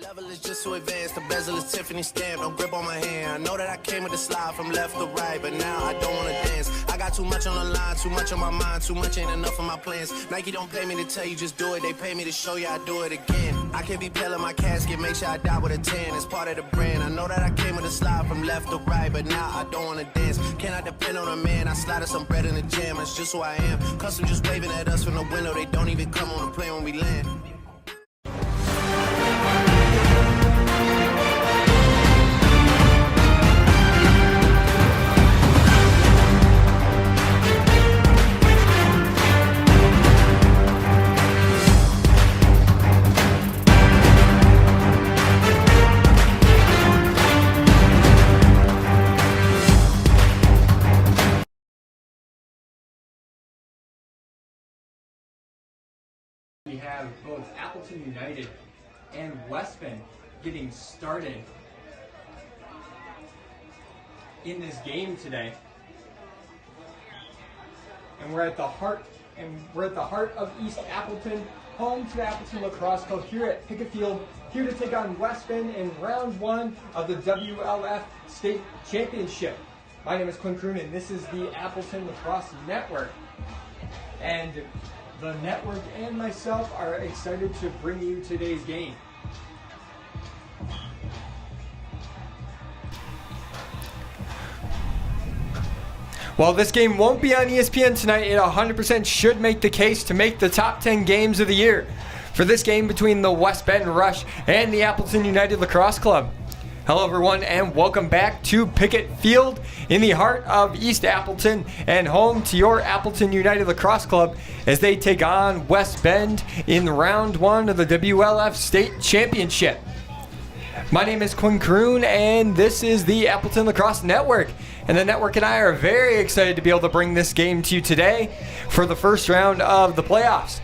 level is just too advanced. The bezel is Tiffany stamp, no grip on my hand. I know that I came with the slide from left to right, but now I don't wanna dance. I got too much on the line, too much on my mind, too much ain't enough of my plans. Nike don't pay me to tell you just do it, they pay me to show you I do it again. I can't be pale in my casket, make sure I die with a 10. It's part of the brand. I know that I came with a slide from left to right, but now I don't wanna dance. Can I depend on a man? I slided some bread in the jam, that's just who I am. Custom just waving at us from the window, they don't even come on the plane when we land. We have both Appleton United and West Bend getting started in this game today. And we're at the heart of East Appleton, home to the Appleton Lacrosse Club here at Pickett Field, here to take on West Bend in round one of the WLF State Championship. My name is Quinn Kroon and this is the Appleton Lacrosse Network. And the network and myself are excited to bring you today's game. While this game won't be on ESPN tonight, it 100% should make the case to make the top 10 games of the year for this game between the West Bend Rush and the Appleton United Lacrosse Club. Hello everyone and welcome back to Pickett Field in the heart of East Appleton and home to your Appleton United Lacrosse Club as they take on West Bend in round one of the WLF State Championship. My name is Quinn Kroon and this is the Appleton Lacrosse Network, and the network and I are very excited to be able to bring this game to you today for the first round of the playoffs.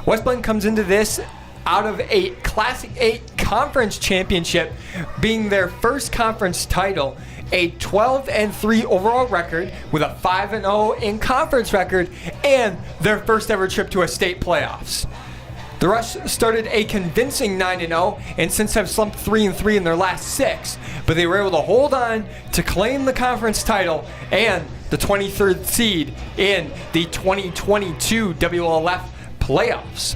West Bend comes into this out of a Classic 8 conference championship, being their first conference title, a 12-3 overall record with a 5-0 in conference record, and their first ever trip to a state playoffs. The Rush started a convincing 9-0 and since have slumped 3-3 in their last 6, but they were able to hold on to claim the conference title and the 23rd seed in the 2022 WLF playoffs.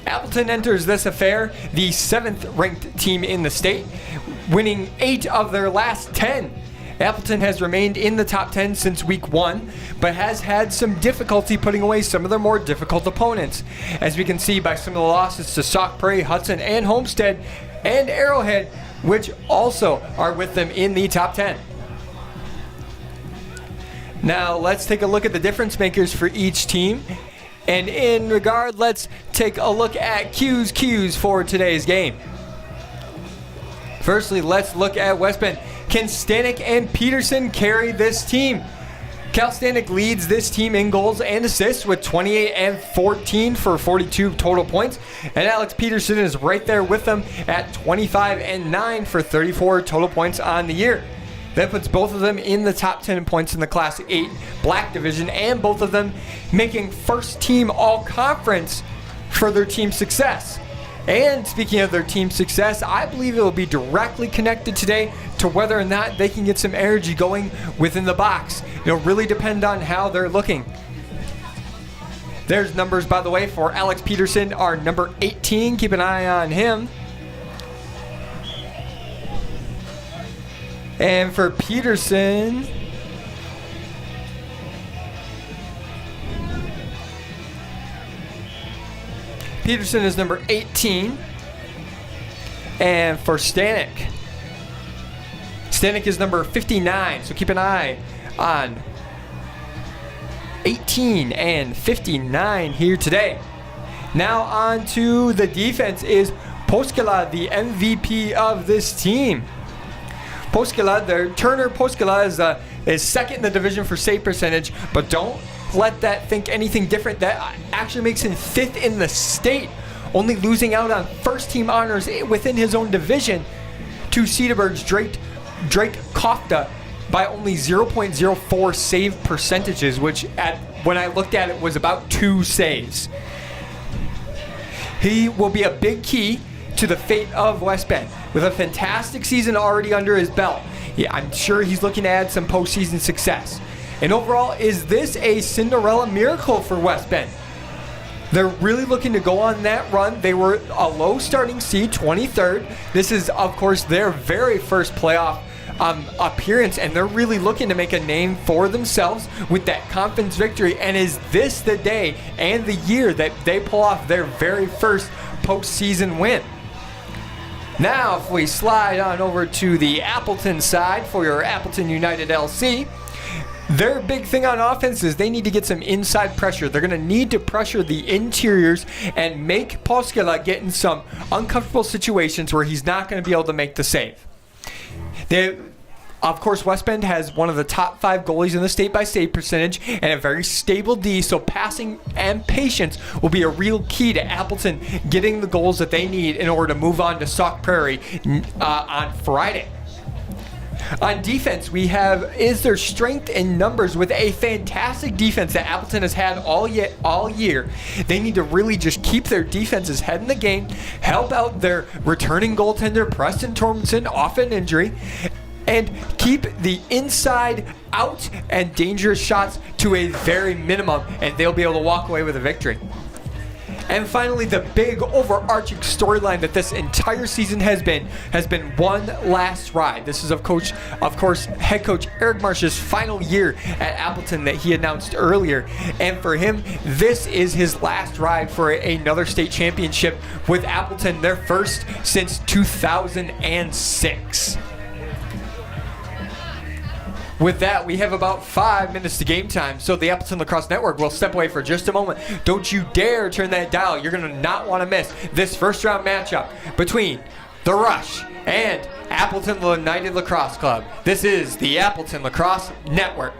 Appleton enters this affair the 7th ranked team in the state, winning 8 of their last 10. Appleton has remained in the top 10 since week 1, but has had some difficulty putting away some of their more difficult opponents, as we can see by some of the losses to Sauk Prairie, Hudson, and Homestead, and Arrowhead, which also are with them in the top 10. Now let's take a look at the difference makers for each team. And in regard, let's take a look at Q's for today's game. Firstly, let's look at West Bend. Can Stanek and Peterson carry this team? Cal Stanek leads this team in goals and assists with 28 and 14 for 42 total points. And Alex Peterson is right there with them at 25 and 9 for 34 total points on the year. That puts both of them in the top 10 points in the Class 8 Black Division, and both of them making first team all-conference for their team success. And speaking of their team success, I believe it will be directly connected today to whether or not they can get some energy going within the box. It'll really depend on how they're looking. There's numbers, by the way, for Alex Peterson, our number 18. Keep an eye on him. And for Peterson, Peterson is number 18. And for Stanek is number 59. So keep an eye on 18 and 59 here today. Now on to the defense is Poskala, the MVP of this team. Turner Poskala is second in the division for save percentage, but don't let that think anything different. That actually makes him 5th in the state, only losing out on first team honors within his own division to Cedarburg's Drake Kofta by only 0.04 save percentages, which when I looked at it was about 2 saves. He will be a big key to the fate of West Bend. With a fantastic season already under his belt, I'm sure he's looking to add some postseason success. And overall, is this a Cinderella miracle for West Bend? They're really looking to go on that run. They were a low starting seed, 23rd. This is, of course, their very first playoff appearance, and they're really looking to make a name for themselves with that conference victory. And is this the day and the year that they pull off their very first postseason win? Now, if we slide on over to the Appleton side for your Appleton United LC, their big thing on offense is they need to get some inside pressure. They're going to need to pressure the interiors and make Poskela get in some uncomfortable situations where he's not going to be able to make the save. Of course, West Bend has one of the top 5 goalies in the state-by-state percentage and a very stable D, so passing and patience will be a real key to Appleton getting the goals that they need in order to move on to Sauk Prairie on Friday. On defense, we have is their strength in numbers with a fantastic defense that Appleton has had all year. They need to really just keep their defense's head in the game, help out their returning goaltender Preston Tormenson off an injury, and keep the inside out and dangerous shots to a very minimum, and they'll be able to walk away with a victory. And finally, the big overarching storyline that this entire season has been one last ride. This is, of course, head coach Eric Marsh's final year at Appleton that he announced earlier. And for him, this is his last ride for another state championship with Appleton, their first since 2006. With that, we have about 5 minutes to game time, so the Appleton Lacrosse Network will step away for just a moment. Don't you dare turn that dial. You're going to not want to miss this first round matchup between the Rush and Appleton United Lacrosse Club. This is the Appleton Lacrosse Network.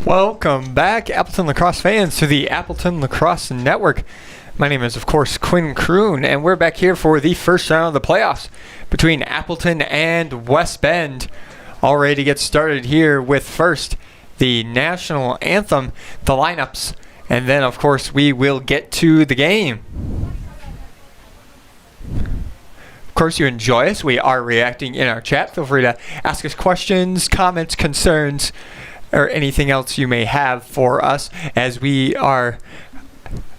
Welcome back, Appleton Lacrosse fans, to the Appleton Lacrosse Network. My name is, of course, Quinn Kroon, and we're back here for the first round of the playoffs between Appleton and West Bend. All ready to get started here with first the national anthem, the lineups, and then, of course, we will get to the game. Of course, you enjoy us. We are reacting in our chat. Feel free to ask us questions, comments, concerns, or anything else you may have for us, as we are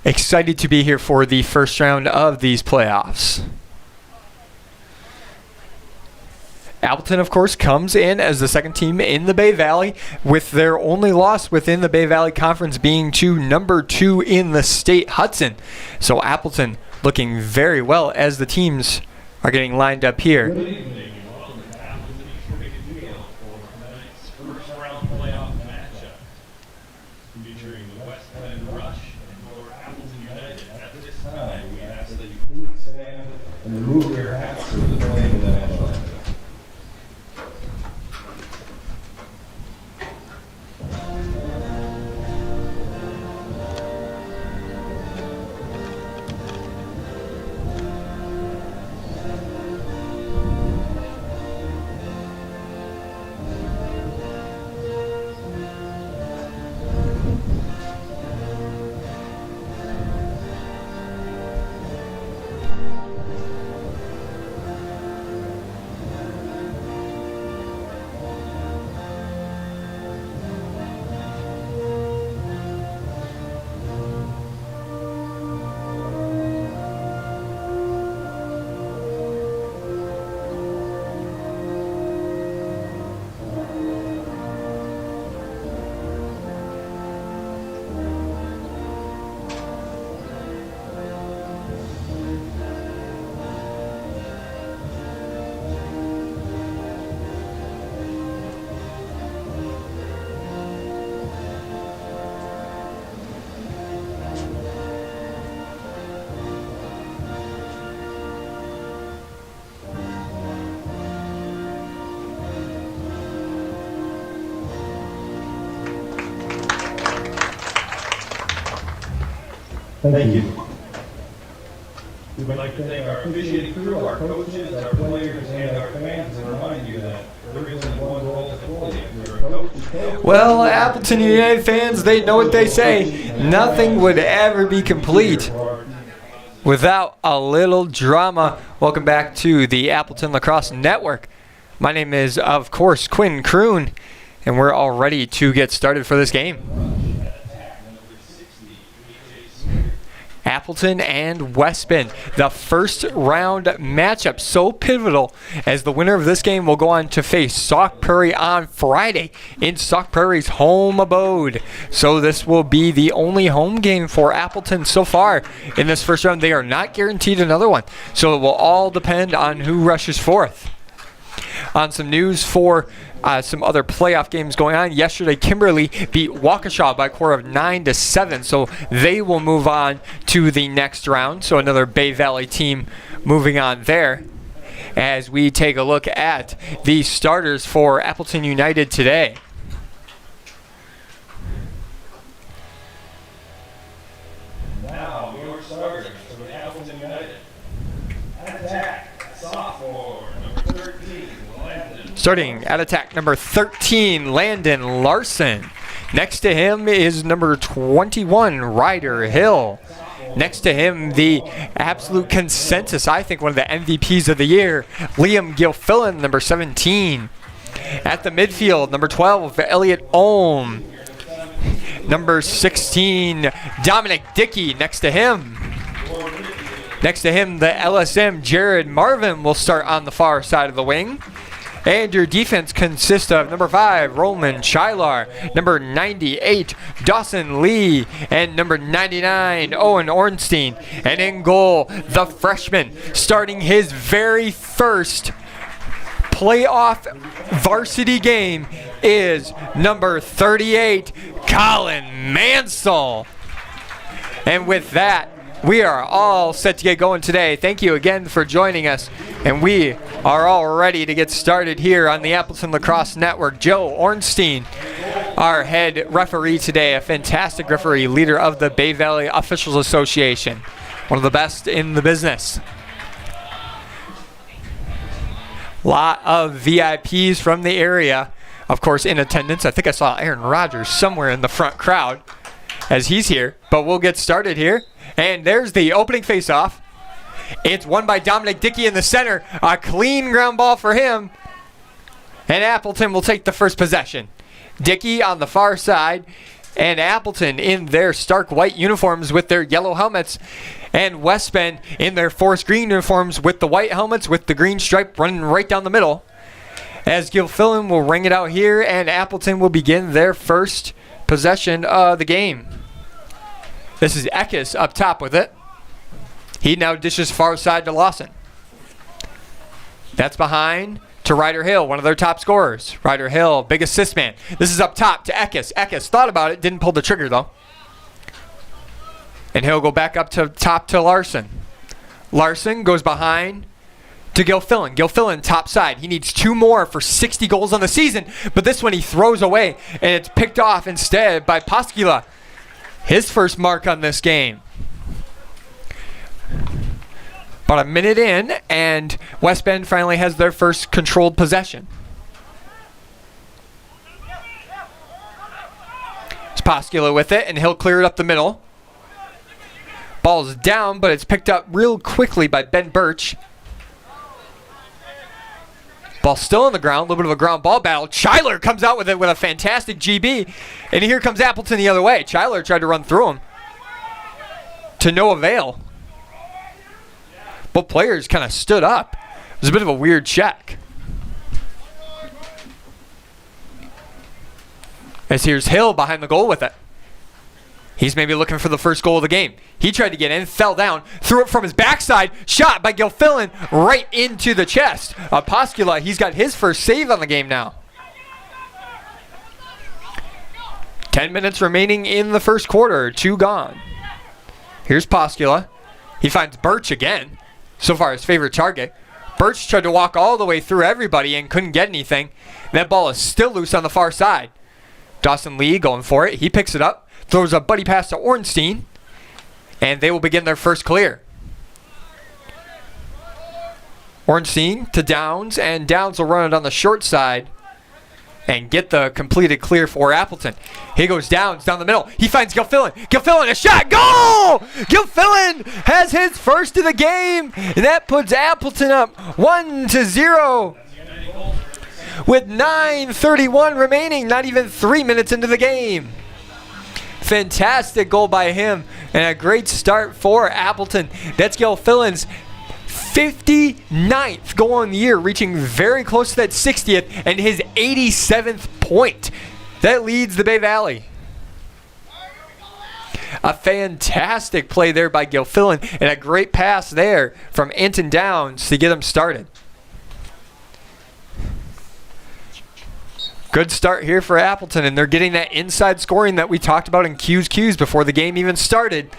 excited to be here for the first round of these playoffs. Appleton, of course, comes in as the second team in the Bay Valley, with their only loss within the Bay Valley Conference being to number 2 in the state, Hudson. So Appleton looking very well as the teams are getting lined up here. Good evening. Welcome to Appleton for tonight's first round playoff matchup, featuring the West Bend Rush and for Appleton United. At this time, we ask that you please stand and remove your hats for the playing of the national anthem. Thank you. We'd like to thank our officiating crew, our coaches, our players, and our fans, and remind you that there is only one role to play. If you're a coach, Well, Appleton United fans, they know what they say. Nothing would ever be complete without a little drama. Welcome back to the Appleton Lacrosse Network. My name is, of course, Quinn Kroon, and we're all ready to get started for this game. Appleton and West Bend, the first round matchup, so pivotal, as the winner of this game will go on to face Sauk Prairie on Friday in Sauk Prairie's home abode. So this will be the only home game for Appleton so far in this first round. They are not guaranteed another one, so it will all depend on who rushes forth. On some news for some other playoff games going on. Yesterday, Kimberly beat Waukesha by a score of 9-7, so they will move on to the next round. So another Bay Valley team moving on there. As we take a look at the starters for Appleton United today. now your starters for the Appleton United. Attack, sophomore, number 13, Landon. Starting at attack, number 13, Landon Larson. Next to him is number 21, Ryder Hill. Next to him, the absolute consensus, I think one of the MVPs of the year, Liam Gilfillan, number 17. At the midfield, number 12, Elliot Ohm. Number 16, Dominic Dickey next to him. Next to him, the LSM, Jared Marvin, will start on the far side of the wing. And your defense consists of number 5, Roman Chylar, number 98, Dawson Lee, and number 99, Owen Ornstein. And in goal, the freshman, starting his very first playoff varsity game, is number 38, Colin Mansell. And with that, we are all set to get going today. Thank you again for joining us. And we are all ready to get started here on the Appleton Lacrosse Network. Joe Ornstein, our head referee today, a fantastic referee, leader of the Bay Valley Officials Association, one of the best in the business. Lot of VIPs from the area, of course, in attendance. I think I saw Aaron Rodgers somewhere in the front crowd as he's here, but we'll get started here. And there's the opening face-off. It's won by Dominic Dickey in the center. A clean ground ball for him. And Appleton will take the first possession. Dickey on the far side, and Appleton in their stark white uniforms with their yellow helmets, and West Bend in their forest green uniforms with the white helmets with the green stripe running right down the middle. As Gilfillan will ring it out here, and Appleton will begin their first possession of the game. This is Eckes up top with it. He now dishes far side to Lawson. That's behind to Ryder Hill, one of their top scorers. Ryder Hill, big assist man. This is up top to Eckes. Eckes thought about it, didn't pull the trigger though. And he'll go back up to top to Larson. Larson goes behind to Gilfillan. Gilfillan top side. He needs 2 more for 60 goals on the season, but this one he throws away, and it's picked off instead by Poskila. His first mark on this game. About a minute in, and West Bend finally has their first controlled possession. It's Poskila with it, and he'll clear it up the middle. Ball's down, but it's picked up real quickly by Ben Birch. Ball still on the ground, a little bit of a ground ball battle. Schuyler comes out with it with a fantastic GB, and here comes Appleton the other way. Schuyler tried to run through him to no avail. Both players kind of stood up. It was a bit of a weird check. As here's Hill behind the goal with it. He's maybe looking for the first goal of the game. He tried to get in, fell down, threw it from his backside, shot by Gilfillan right into the chest. Poskila, he's got his first save on the game now. 10 minutes remaining in the first quarter, 2 gone. Here's Poskila. He finds Birch again. So far his favorite target. Birch tried to walk all the way through everybody and couldn't get anything. That ball is still loose on the far side. Dawson Lee going for it. He picks it up, throws a buddy pass to Ornstein, and they will begin their first clear. Ornstein to Downs, and Downs will run it on the short side and get the completed clear for Appleton. Here goes Downs down the middle. He finds Gilfillan. Gilfillan, a shot. Goal! Gilfillan has his first of the game, and that puts Appleton up 1-0 with 9:31 remaining, not even 3 minutes into the game. Fantastic goal by him, and a great start for Appleton. That's Gilfillan's 59th goal on the year, reaching very close to that 60th, and his 87th point. That leads the Bay Valley. A fantastic play there by Gilfillan, and a great pass there from Anton Downs to get him started. Good start here for Appleton, and they're getting that inside scoring that we talked about in Q's before the game even started.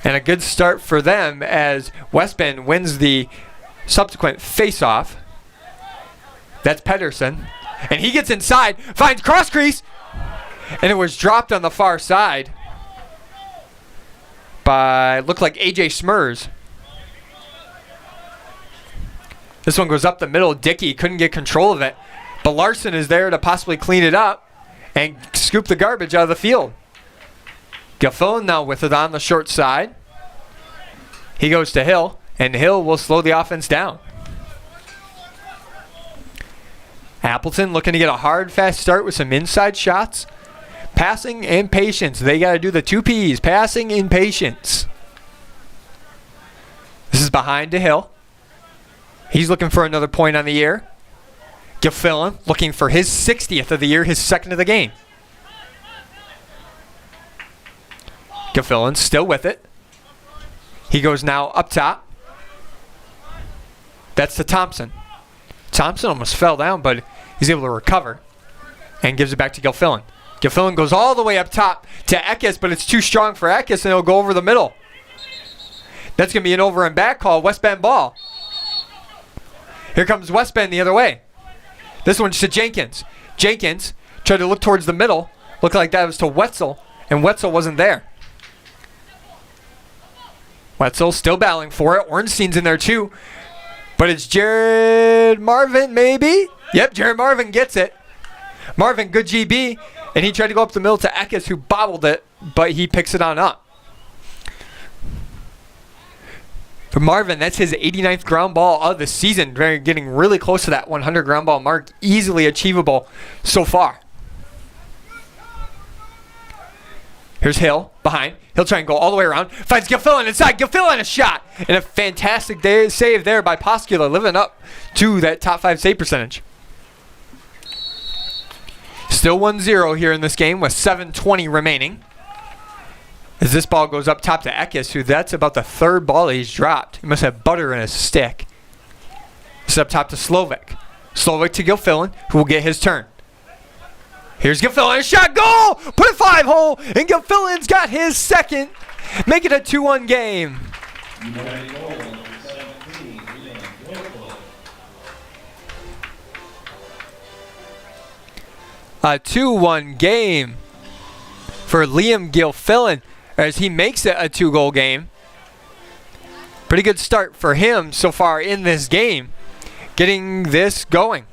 And a good start for them as West Bend wins the subsequent face-off. That's Pedersen. And he gets inside, finds cross crease, and it was dropped on the far side by, looked like AJ Smurs. This one goes up the middle. Dickey couldn't get control of it, but Larson is there to possibly clean it up and scoop the garbage out of the field. Gilfillan now with it on the short side. He goes to Hill, and Hill will slow the offense down. Appleton looking to get a hard, fast start with some inside shots. Passing and patience. They got to do the 2 Ps, passing and patience. This is behind to Hill. He's looking for another point on the year. Gilfillan looking for his 60th of the year, his second of the game. Gilfillan still with it. He goes now up top. That's to Thompson. Thompson almost fell down, but he's able to recover and gives it back to Gilfillan. Gilfillan goes all the way up top to Eckes, but it's too strong for Eckes, and it'll go over the middle. That's going to be an over and back call, West Bend ball. Here comes West Bend the other way. This one's to Jenkins. Jenkins tried to look towards the middle. Looked like that was to Wetzel, and Wetzel wasn't there. Wetzel still battling for it. Ornstein's in there too. But it's Jared Marvin, maybe? Yep, Jared Marvin gets it. Marvin, good GB. And he tried to go up the middle to Eckes, who bobbled it, but he picks it on up. For Marvin, that's his 89th ground ball of the season. Getting really close to that 100 ground ball mark. Easily achievable so far. Here's Hill behind. He'll try and go all the way around. Finds Gilfillan inside. Gilfillan a shot. And a fantastic save there by Poskula, living up to that top 5 save percentage. Still 1-0 here in this game with 7:20 remaining. As this ball goes up top to Eckes, who that's about the 3rd ball he's dropped. He must have butter in his stick. This is up top to Slovic. Slovic to Gilfillan, who will get his turn. Here's Gilfillan, a shot, goal! Put it 5-hole, and Gilfillan's got his 2nd. Make it a 2-1 game. A 2-1 game for Liam Gilfillan as he makes it a 2-goal game. Pretty good start for him so far in this game, getting this going.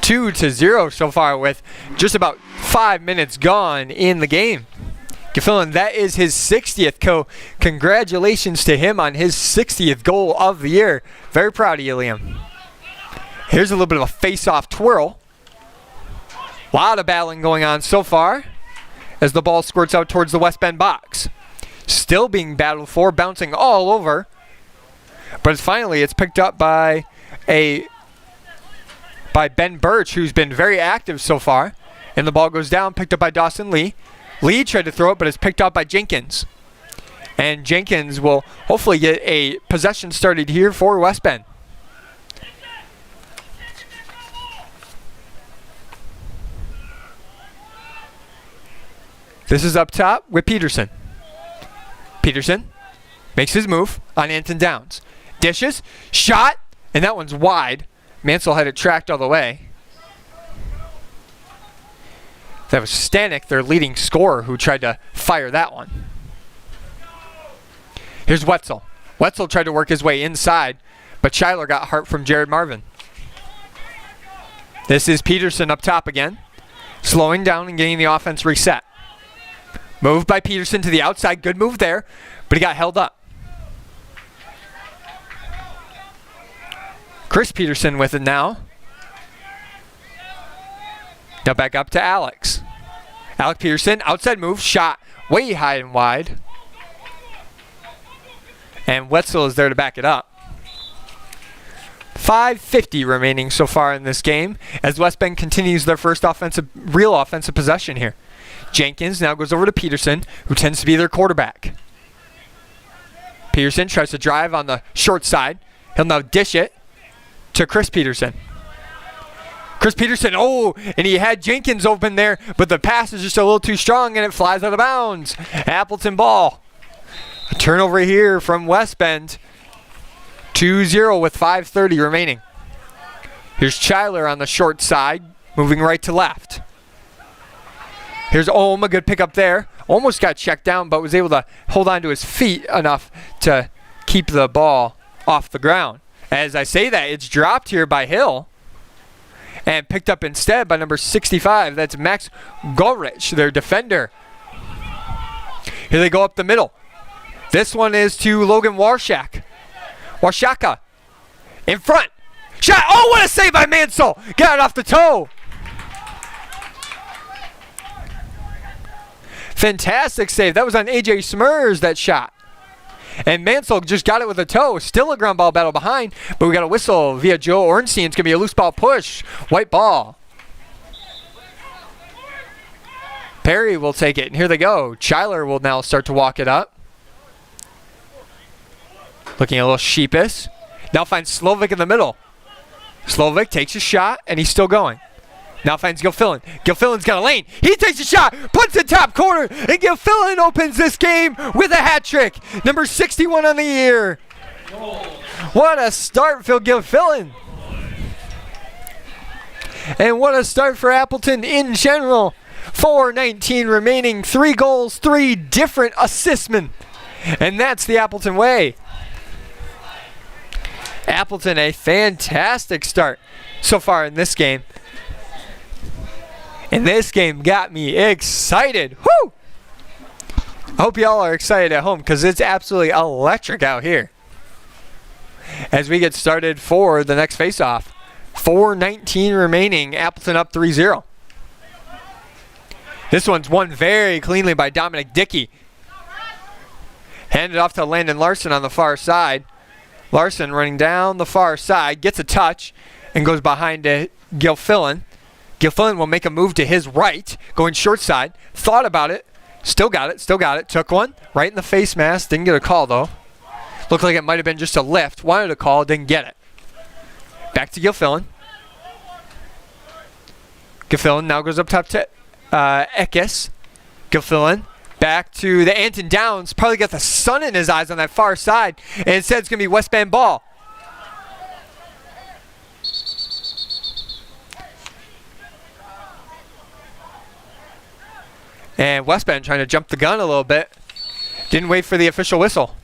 2-0 so far with just about 5 minutes gone in the game. Gilfillan, that is his 60th. Congratulations to him on his 60th goal of the year. Very proud of you, Liam. Here's a little bit of a face-off twirl. A lot of battling going on so far as the ball squirts out towards the West Bend box. Still being battled for, bouncing all over. But finally it's picked up by Ben Birch, who's been very active so far. And the ball goes down, picked up by Dawson Lee. Lee tried to throw it, but it's picked up by Jenkins. And Jenkins will hopefully get a possession started here for West Bend. This is up top with Peterson. Peterson makes his move on Anton Downs. Dishes, shot, and that one's wide. Mansell had it tracked all the way. That was Stanek, their leading scorer, who tried to fire that one. Here's Wetzel. Wetzel tried to work his way inside, but Schuyler got heart from Jared Marvin. This is Peterson up top again, slowing down and getting the offense reset. Move by Peterson to the outside. Good move there, but he got held up. Chris Peterson with it now. Now back up to Alex. Alec Peterson, outside move, shot way high and wide. And Wetzel is there to back it up. 5:50 remaining so far in this game as West Bend continues their first real offensive possession here. Jenkins now goes over to Peterson, who tends to be their quarterback. Peterson tries to drive on the short side. He'll now dish it to Chris Peterson. Chris Peterson, and he had Jenkins open there, but the pass is just a little too strong and it flies out of bounds. Appleton ball. A turnover here from West Bend. 2-0 with 5:30 remaining. Here's Schuyler on the short side, moving right to left. Here's Ohm, a good pickup there. Almost got checked down, but was able to hold on to his feet enough to keep the ball off the ground. As I say that, it's dropped here by Hill and picked up instead by number 65. That's Max Gorich, their defender. Here they go up the middle. This one is to Logan Warshak. Warshaka in front. Shot. Oh, what a save by Mansell. Got it off the toe. Fantastic save. That was on AJ Smurs, that shot. And Mansell just got it with a toe. Still a ground ball battle behind, but we got a whistle via Joe Ornstein. It's going to be a loose ball push. White ball. Perry will take it, and here they go. Schuyler will now start to walk it up. Looking a little sheepish. Now finds Slovic in the middle. Slovic takes a shot, and he's still going. Now finds Gilfillan. Gilfillan's got a lane. He takes a shot, puts it top corner, and Gilfillan opens this game with a hat trick. Number 61 on the year. What a start, Phil Gilfillan. And what a start for Appleton in general. 4:19 remaining, 3 goals, 3 different assistmen. And that's the Appleton way. Appleton, a fantastic start so far in this game. And this game got me excited. Woo! I hope y'all are excited at home because it's absolutely electric out here. As we get started for the next face-off. 4:19 remaining, Appleton up 3-0. This one's won very cleanly by Dominic Dickey. Handed off to Landon Larson on the far side. Larson running down the far side, gets a touch, and goes behind to Gilfillan. Gilfillan will make a move to his right, going short side. Thought about it. Still got it. Took one. Right in the face mask. Didn't get a call, though. Looked like it might have been just a lift. Wanted a call. Didn't get it. Back to Gilfillan. Gilfillan now goes up top to Eckes. Gilfillan back to the Anton Downs. Probably got the sun in his eyes on that far side. And instead it's going to be West Bend ball. And West Bend trying to jump the gun a little bit. Didn't wait for the official whistle.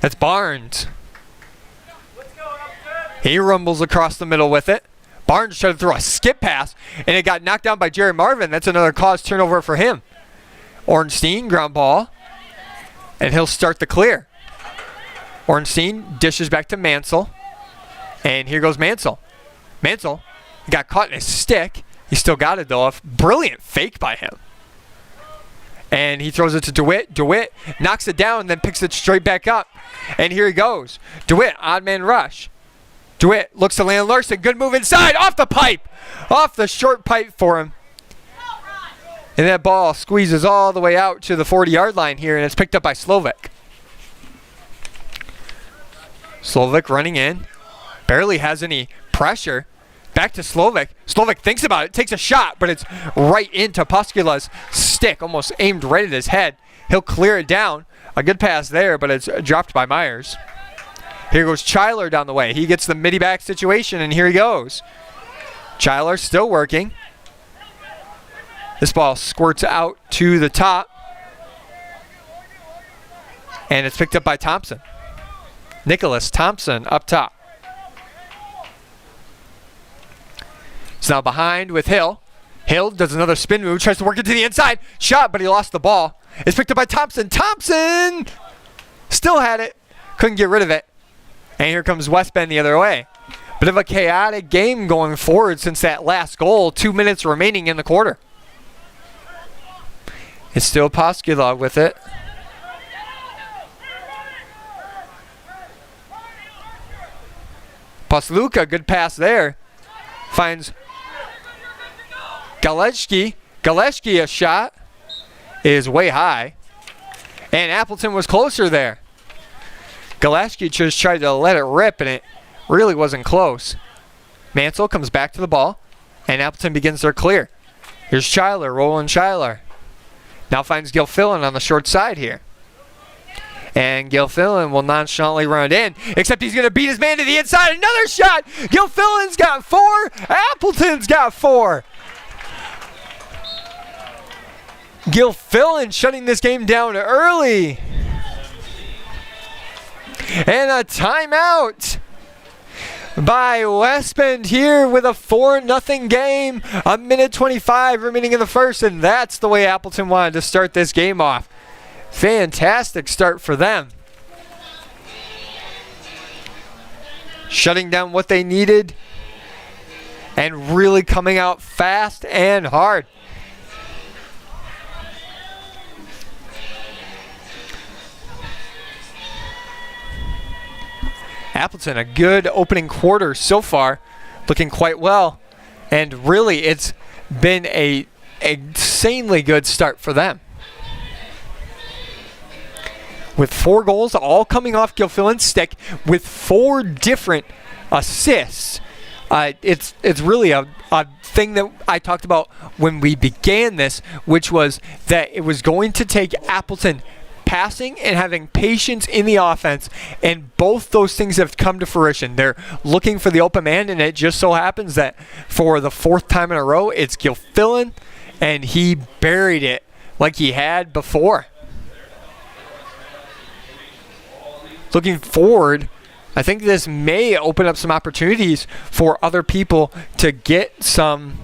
That's Barnes. He rumbles across the middle with it. Barnes tried to throw a skip pass, and it got knocked down by Jerry Marvin. That's another cause turnover for him. Ornstein, ground ball, and he'll start the clear. Ornstein dishes back to Mansell, and here goes Mansell. Mansell got caught in his stick. He still got it, though. A brilliant fake by him. And he throws it to DeWitt. DeWitt knocks it down and then picks it straight back up. And here he goes. DeWitt, odd man rush. DeWitt looks to Landon Larson. Good move inside. Off the pipe. Off the short pipe for him. And that ball squeezes all the way out to the 40-yard line here, and it's picked up by Slovik. Slovik running in. Barely has any pressure. Back to Slovik. Slovik thinks about it, takes a shot, but it's right into Poskula's stick, almost aimed right at his head. He'll clear it down. A good pass there, but it's dropped by Myers. Here goes Chyler down the way. He gets the midi back situation, and here he goes. Chyler still working. This ball squirts out to the top. And it's picked up by Thompson. Nicholas Thompson up top. He's now behind with Hill. Hill does another spin move, tries to work it to the inside. Shot, but he lost the ball. It's picked up by Thompson. Thompson still had it. Couldn't get rid of it. And here comes West Bend the other way. Bit of a chaotic game going forward since that last goal. 2 minutes remaining in the quarter. It's still Poskula with it. Posluka, good pass there. Finds Galeshki. Galeshki, a shot is way high. And Appleton was closer there. Galeshki just tried to let it rip, and it really wasn't close. Mansell comes back to the ball, and Appleton begins their clear. Here's Chyler, Roland Chyler. Now finds Gilfillan on the short side here. And Gilfillan will nonchalantly run it in, except he's going to beat his man to the inside. Another shot! Gilfillan's got 4. Appleton's got 4. Gilfillan shutting this game down early. And a timeout by West Bend here with a 4-0 game. A minute 25 remaining in the first, and that's the way Appleton wanted to start this game off. Fantastic start for them. Shutting down what they needed and really coming out fast and hard. Appleton, a good opening quarter so far, looking quite well. And really, it's been a insanely good start for them. With 4 goals, all coming off Gilfillan's stick, with 4 different assists. It's really a thing that I talked about when we began this, which was that it was going to take Appleton passing and having patience in the offense, and both those things have come to fruition. They're looking for the open man, and it just so happens that for the 4th time in a row, it's Gilfillan, and he buried it like he had before. Looking forward, I think this may open up some opportunities for other people to get some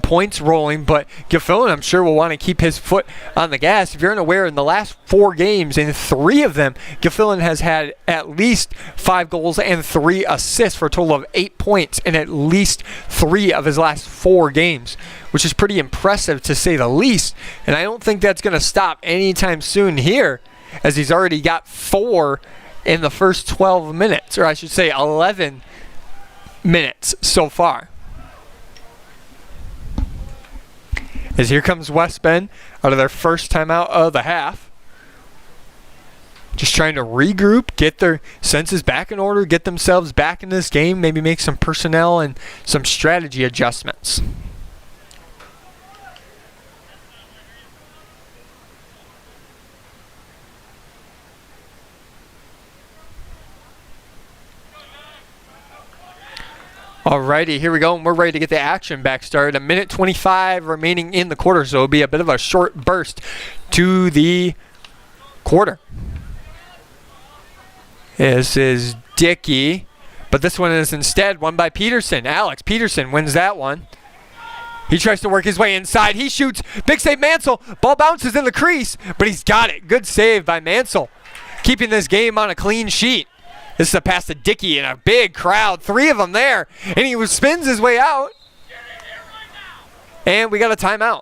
points rolling, but Gilfillan, I'm sure, will want to keep his foot on the gas. If you're unaware, in the last 4 games, in 3 of them, Gilfillan has had at least 5 goals and 3 assists for a total of 8 points in at least 3 of his last 4 games, which is pretty impressive to say the least. And I don't think that's going to stop anytime soon here, as he's already got 4 in the first 12 minutes, or I should say 11 minutes so far. As here comes West Bend out of their first timeout of the half. Just trying to regroup, get their senses back in order, get themselves back in this game, maybe make some personnel and some strategy adjustments. Alrighty, here we go, and we're ready to get the action back started. 1:25 remaining in the quarter, so it'll be a bit of a short burst to the quarter. This is Dickey, but this one is instead won by Peterson. Alex Peterson wins that one. He tries to work his way inside. He shoots. Big save, Mansell. Ball bounces in the crease, but he's got it. Good save by Mansell, keeping this game on a clean sheet. This is a pass to Dickey in a big crowd. 3 of them there. And he spins his way out. And we got a timeout.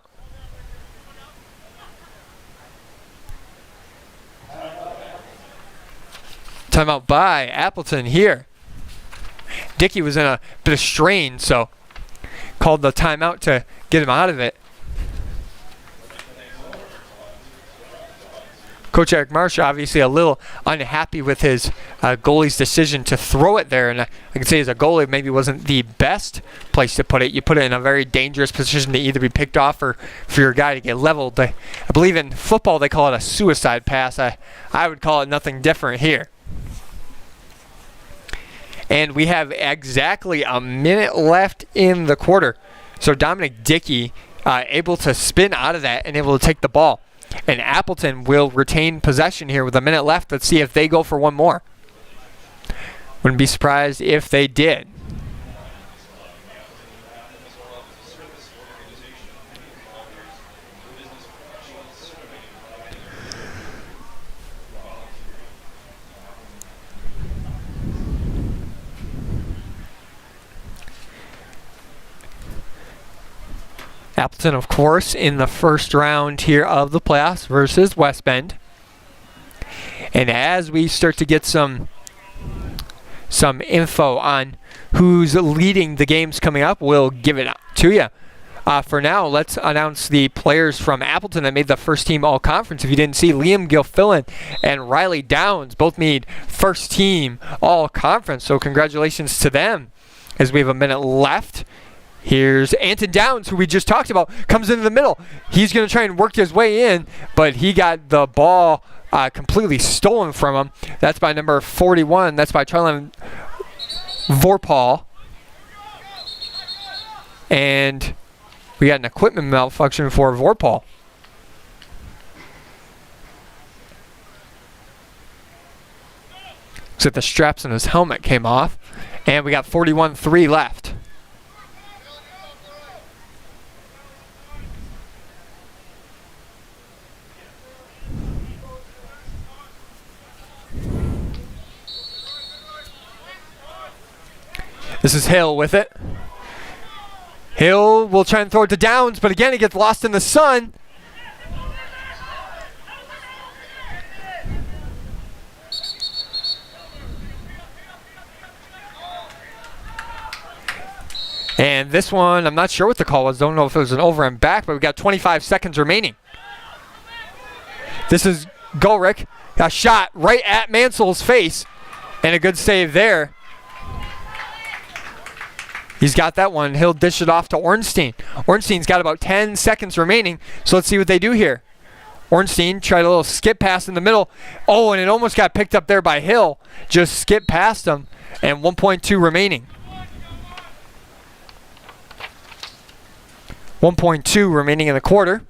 Timeout by Appleton here. Dickey was in a bit of strain, so called the timeout to get him out of it. Coach Eric Marsh obviously a little unhappy with his goalie's decision to throw it there. And I can say as a goalie, it maybe wasn't the best place to put it. You put it in a very dangerous position to either be picked off or for your guy to get leveled. I believe in football they call it a suicide pass. I would call it nothing different here. And we have exactly a minute left in the quarter. So Dominic Dickey able to spin out of that and able to take the ball. And Appleton will retain possession here with a minute left. Let's see if they go for one more. Wouldn't be surprised if they did. Appleton, of course, in the first round here of the playoffs versus West Bend. And as we start to get some info on who's leading the games coming up, we'll give it to you. For now, let's announce the players from Appleton that made the first team all-conference. If you didn't see, Liam Gilfillan and Riley Downs both made first team all-conference. So congratulations to them as we have a minute left. Here's Anton Downs, who we just talked about, comes into the middle. He's going to try and work his way in, but he got the ball completely stolen from him. That's by number 41. That's by Charlie Vorpal. And we got an equipment malfunction for Vorpal. Looks like the straps on his helmet came off. And we got 41-3 left. This is Hill with it. Hill will try and throw it to Downs, but again, he gets lost in the sun. And this one, I'm not sure what the call was. Don't know if it was an over and back, but we've got 25 seconds remaining. This is Gulrich. A shot right at Mansell's face, and a good save there. He's got that one. He'll dish it off to Ornstein. Ornstein's got about 10 seconds remaining, so let's see what they do here. Ornstein tried a little skip pass in the middle. Oh, and it almost got picked up there by Hill. Just skipped past him, and 1.2 remaining. 1.2 remaining in the quarter.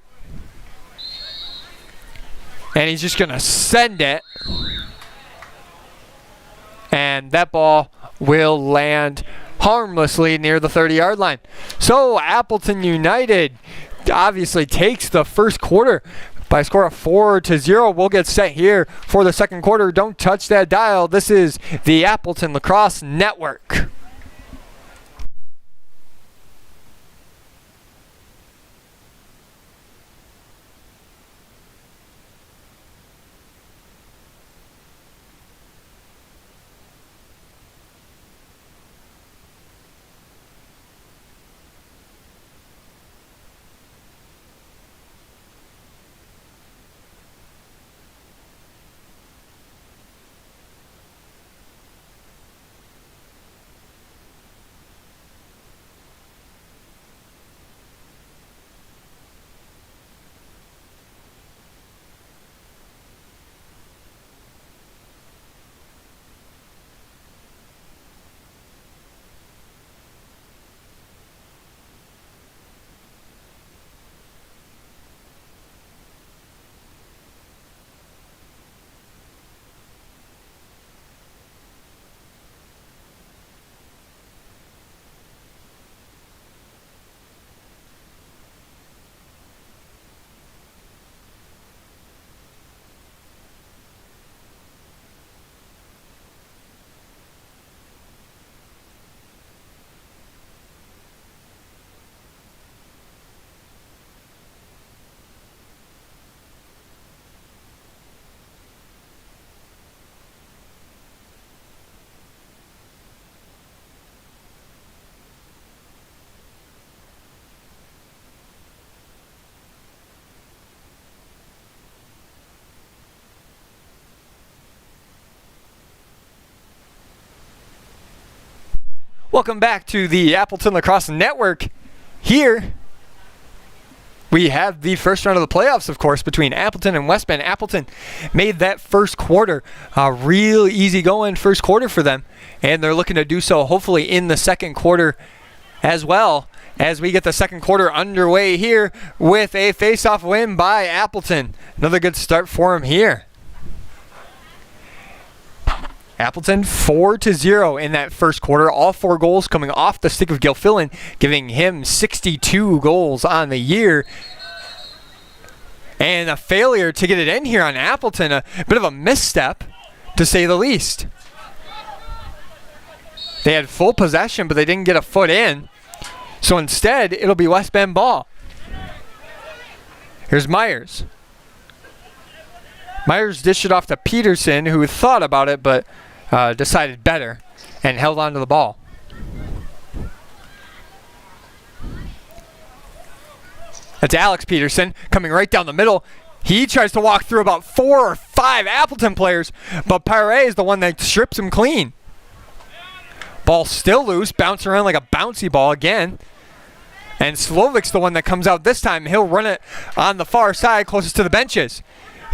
And he's just going to send it. And that ball will land harmlessly near the 30-yard line. So Appleton United obviously takes the first quarter by a score of 4-0. We'll get set here for the second quarter. Don't touch that dial. This is the Appleton Lacrosse Network. Welcome back to the Appleton Lacrosse Network. Here we have the first round of the playoffs, of course, between Appleton and West Bend. Appleton made that first quarter a real easy going first quarter for them, and they're looking to do so hopefully in the second quarter as well, as we get the second quarter underway here with a face-off win by Appleton. Another good start for them here. Appleton 4-0 in that first quarter. All 4 goals coming off the stick of Gilfillan, giving him 62 goals on the year. And a failure to get it in here on Appleton. A bit of a misstep, to say the least. They had full possession, but they didn't get a foot in. So instead, it'll be West Bend ball. Here's Myers. Myers dished it off to Peterson, who thought about it, but decided better and held on to the ball. That's Alex Peterson coming right down the middle. He tries to walk through about 4 or 5 Appleton players, but Pare is the one that strips him clean. Ball still loose, bouncing around like a bouncy ball again. And Slovic's the one that comes out this time. He'll run it on the far side, closest to the benches.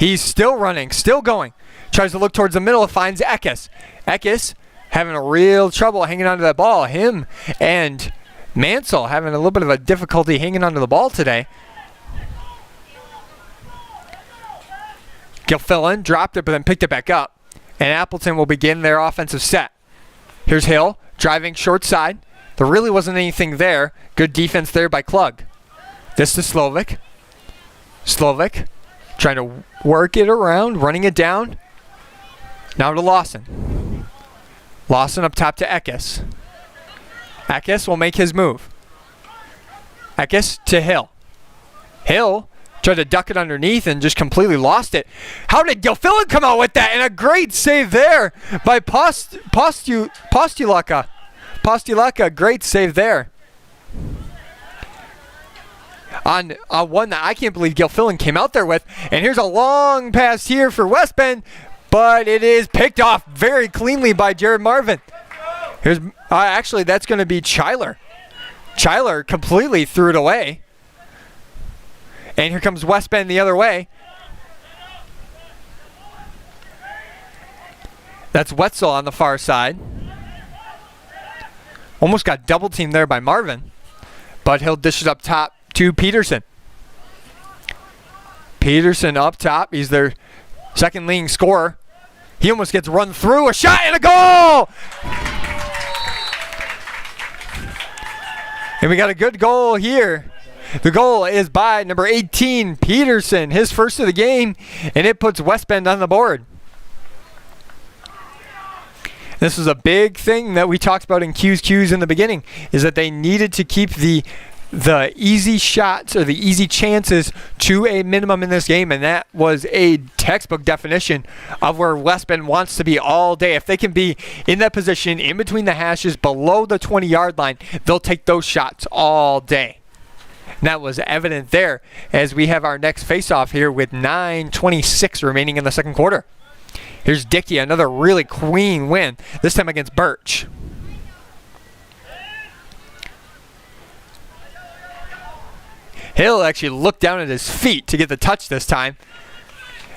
He's still running, still going. Tries to look towards the middle, finds Eckes. Eckes having a real trouble hanging onto that ball. Him and Mansell having a little bit of a difficulty hanging onto the ball today. Gilfillan dropped it, but then picked it back up. And Appleton will begin their offensive set. Here's Hill, driving short side. There really wasn't anything there. Good defense there by Klug. This to Slovic. Slovic trying to work it around, running it down. Now to Lawson. Lawson up top to Eckes. Eckes will make his move. Eckes to Hill. Hill tried to duck it underneath and just completely lost it. How did Gilfillan come out with that? And a great save there by Postulaka. Postulaka, great save there. On one that I can't believe Gilfillan came out there with. And here's a long pass here for West Bend, but it is picked off very cleanly by Jared Marvin. Here's actually, that's going to be Chyler. Chyler completely threw it away. And here comes West Bend the other way. That's Wetzel on the far side. Almost got double teamed there by Marvin, but he'll dish it up top to Peterson. Peterson up top. He's their second leading scorer. He almost gets run through. A shot and a goal! And we got a good goal here. The goal is by number 18, Peterson, his first of the game, and it puts West Bend on the board. This was a big thing that we talked about in Q's in the beginning, is that they needed to keep the easy shots or the easy chances to a minimum in this game, and that was a textbook definition of where West Bend wants to be all day. If they can be in that position in between the hashes below the 20-yard line, they'll take those shots all day. And that was evident there as we have our next face-off here with 9:26 remaining in the second quarter. Here's Dickey, another really clean win, this time against Birch. He'll actually look down at his feet to get the touch this time.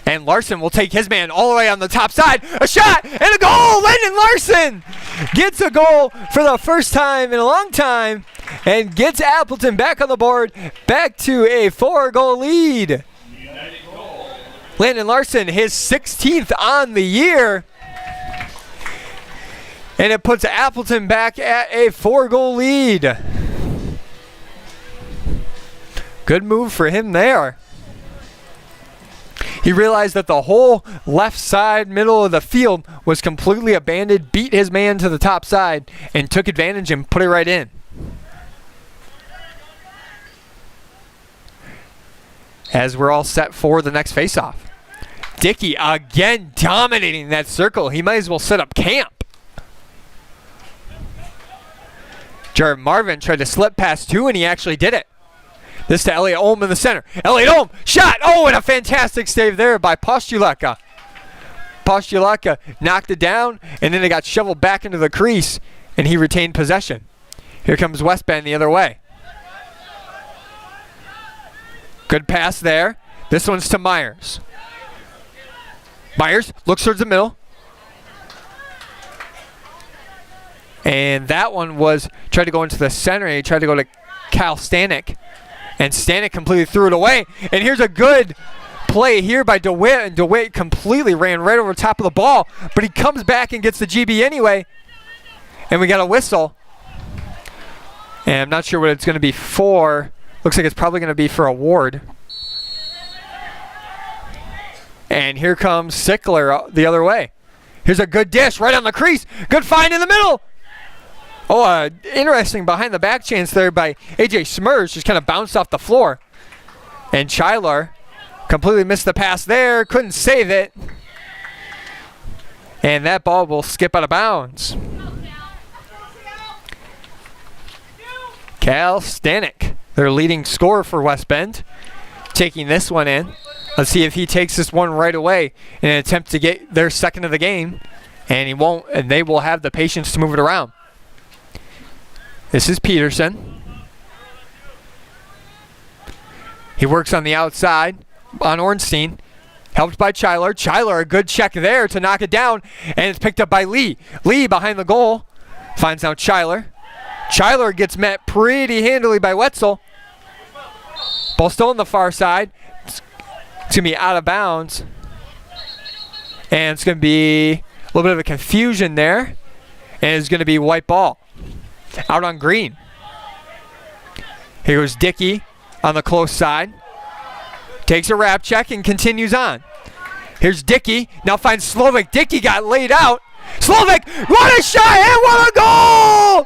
And Larson will take his man all the way on the top side. A shot and a goal! Landon Larson gets a goal for the first time in a long time and gets Appleton back on the board, back to a 4-goal lead. Landon Larson, his 16th on the year. And it puts Appleton back at a 4-goal lead. Good move for him there. He realized that the whole left side, middle of the field was completely abandoned, beat his man to the top side, and took advantage and put it right in. As we're all set for the next faceoff. Dickey again dominating that circle. He might as well set up camp. Jared Marvin tried to slip past two, and he actually did it. This to Elliot Ohm in the center. Elliot Ohm, shot! Oh, and a fantastic save there by Postulaka. Postulaka knocked it down, and then it got shoveled back into the crease, and he retained possession. Here comes West Bend the other way. Good pass there. This one's to Myers. Myers looks towards the middle. And that one was, tried to go into the center, and he tried to go to Kyle Stanek. And Stanek completely threw it away. And here's a good play here by DeWitt. And DeWitt completely ran right over top of the ball. But he comes back and gets the GB anyway. And we got a whistle. And I'm not sure what it's going to be for. Looks like it's probably going to be for a ward. And here comes Sickler the other way. Here's a good dish right on the crease. Good find in the middle. Oh, interesting behind the back chance there by A.J. Smurs. Just kind of bounced off the floor. And Chylar completely missed the pass there. Couldn't save it. And that ball will skip out of bounds. Cal Stanek, their leading scorer for West Bend, taking this one in. Let's see if he takes this one right away in an attempt to get their second of the game. And he won't, and they will have the patience to move it around. This is Peterson. He works on the outside on Ornstein. Helped by Chylar. Chylar, a good check there to knock it down. And it's picked up by Lee. Lee behind the goal. Finds out Chylar. Chylar gets met pretty handily by Wetzel. Ball still on the far side. It's going to be out of bounds. And it's going to be a little bit of a confusion there. And it's going to be white ball. Out on green. Here goes Dickey on the close side. Takes a wrap check and continues on. Here's Dickey. Now finds Slovic. Dickey got laid out. Slovic, what a shot and what a goal!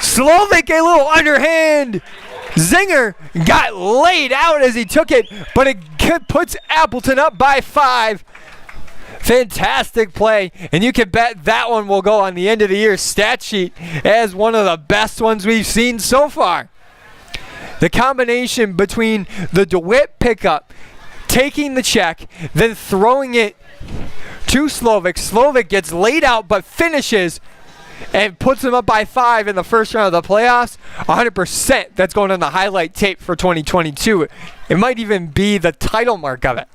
Slovic, a little underhand zinger, got laid out as he took it, but it puts Appleton up by 5. Fantastic play, and you can bet that one will go on the end of the year stat sheet as one of the best ones we've seen so far. The combination between the DeWitt pickup, taking the check, then throwing it to Slovic. Slovic gets laid out but finishes and puts him up by 5 in the first round of the playoffs. 100% that's going on the highlight tape for 2022. It might even be the title mark of it.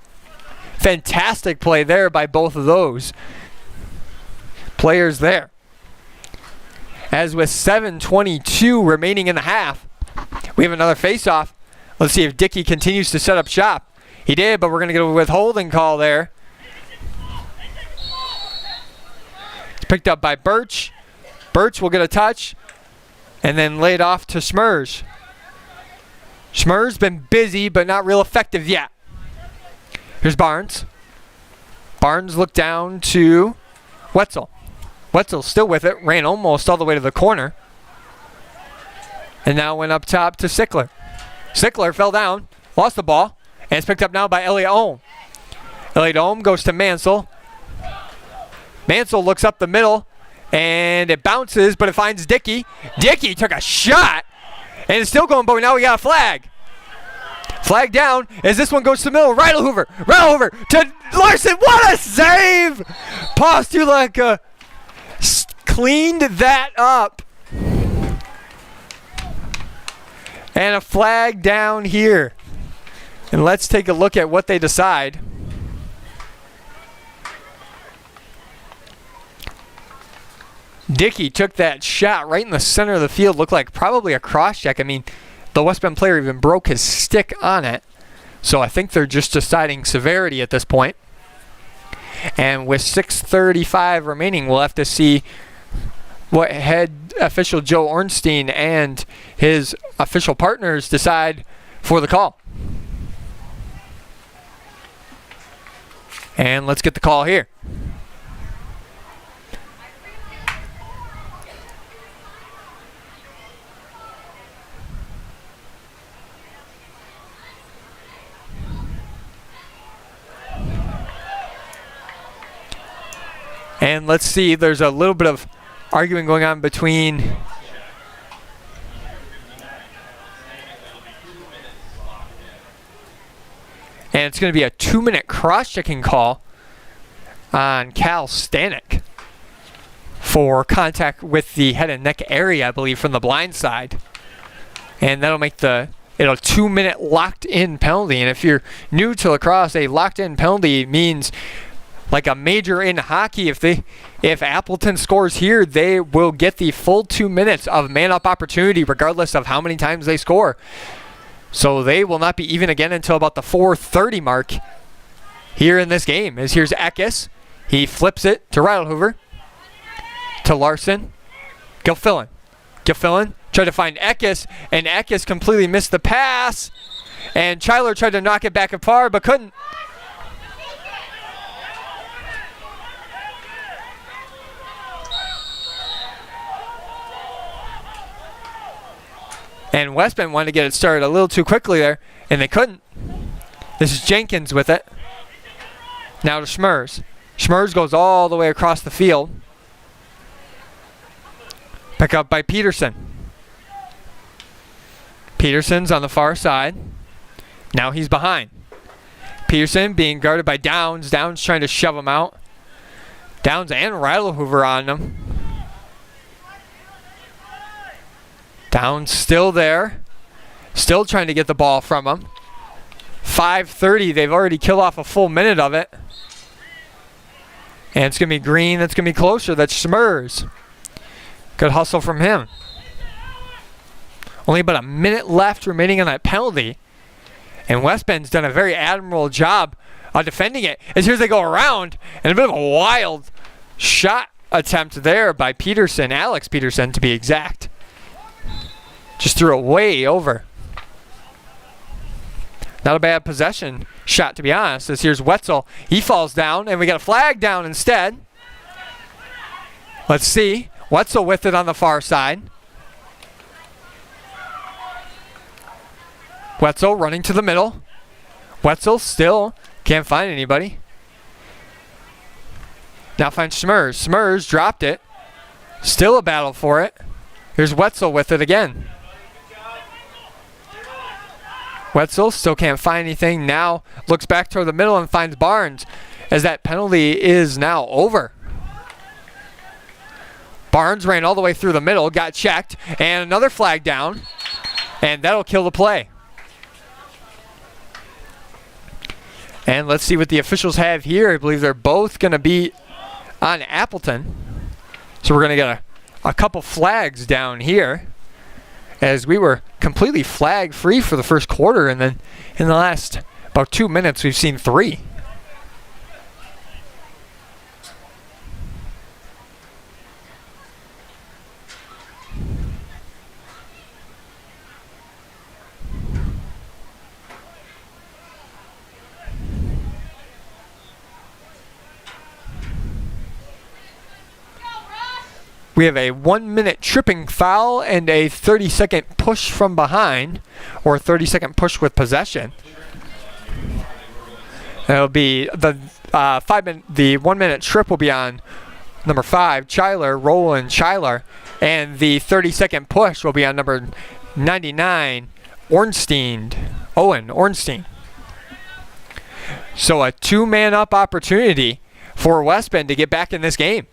Fantastic play there by both of those players there. As with 7:22 remaining in the half, we have another face-off. Let's see if Dickey continues to set up shop. He did, but we're going to get a withholding call there. It's picked up by Birch. Birch will get a touch and then laid off to Schmers. Schmers been busy, but not real effective yet. Here's Barnes. Barnes looked down to Wetzel. Wetzel still with it, ran almost all the way to the corner. And now went up top to Sickler. Sickler fell down, lost the ball, and it's picked up now by Elliot Ohm. Elliot Ohm goes to Mansell. Mansell looks up the middle, and it bounces, but it finds Dickey. Dickey took a shot, and it's still going, but now we got a flag. Flag down as this one goes to the middle. Reidelhoover to Larson. What a save! Postulaka cleaned that up. And a flag down here. And let's take a look at what they decide. Dickey took that shot right in the center of the field. Looked like probably a cross check. I mean, the West Bend player even broke his stick on it. So I think they're just deciding severity at this point. And with 6:35 remaining, we'll have to see what head official Joe Ornstein and his official partners decide for the call. And let's get the call here. And let's see, there's a little bit of arguing going on between and it's going to be a 2-minute cross-checking call on Cal Stanek for contact with the head and neck area, I believe, from the blind side. And that'll make it'll 2-minute locked-in penalty. And if you're new to lacrosse, a locked-in penalty means like a major in hockey. If Appleton scores here, they will get the full 2 minutes of man-up opportunity regardless of how many times they score. So they will not be even again until about the 4:30 mark here in this game. As here's Eckes. He flips it to Reidelhoover. To Larson. Gilfillan tried to find Eckes, and Eckes completely missed the pass. And Chyler tried to knock it back apart, but couldn't. And West Bend wanted to get it started a little too quickly there, and they couldn't. This is Jenkins with it. Now to Schmers. Schmers goes all the way across the field. Pick up by Peterson. Peterson's on the far side. Now he's behind. Peterson being guarded by Downs. Downs trying to shove him out. Downs and Reidelhoover on him. Downs still there. Still trying to get the ball from him. 5:30. They've already killed off a full minute of it. And it's going to be Green. That's going to be closer. That's Schmers. Good hustle from him. Only about a minute left remaining on that penalty. And West Bend's done a very admirable job of defending it. As here they go around. And a bit of a wild shot attempt there by Peterson. Alex Peterson, to be exact. Just threw it way over. Not a bad possession shot, to be honest. As here's Wetzel. He falls down, and we got a flag down instead. Let's see. Wetzel with it on the far side. Wetzel running to the middle. Wetzel still can't find anybody. Now finds Schmers. Schmers dropped it. Still a battle for it. Here's Wetzel with it again. Wetzel still can't find anything. Now looks back toward the middle and finds Barnes as that penalty is now over. Barnes ran all the way through the middle, got checked, and another flag down, and that'll kill the play. And let's see what the officials have here. I believe they're both going to be on Appleton. So we're going to get a couple flags down here, as we were completely flag free for the first quarter, and then in the last about 2 minutes we've seen 3. We have a 1-minute tripping foul and a 30-second push from behind, or a 30-second push with possession. It'll be the 1-minute trip will be on number 5, Roland Chyler, and the 30-second push will be on number 99, Owen Ornstein. So a 2-man up opportunity for West Bend to get back in this game.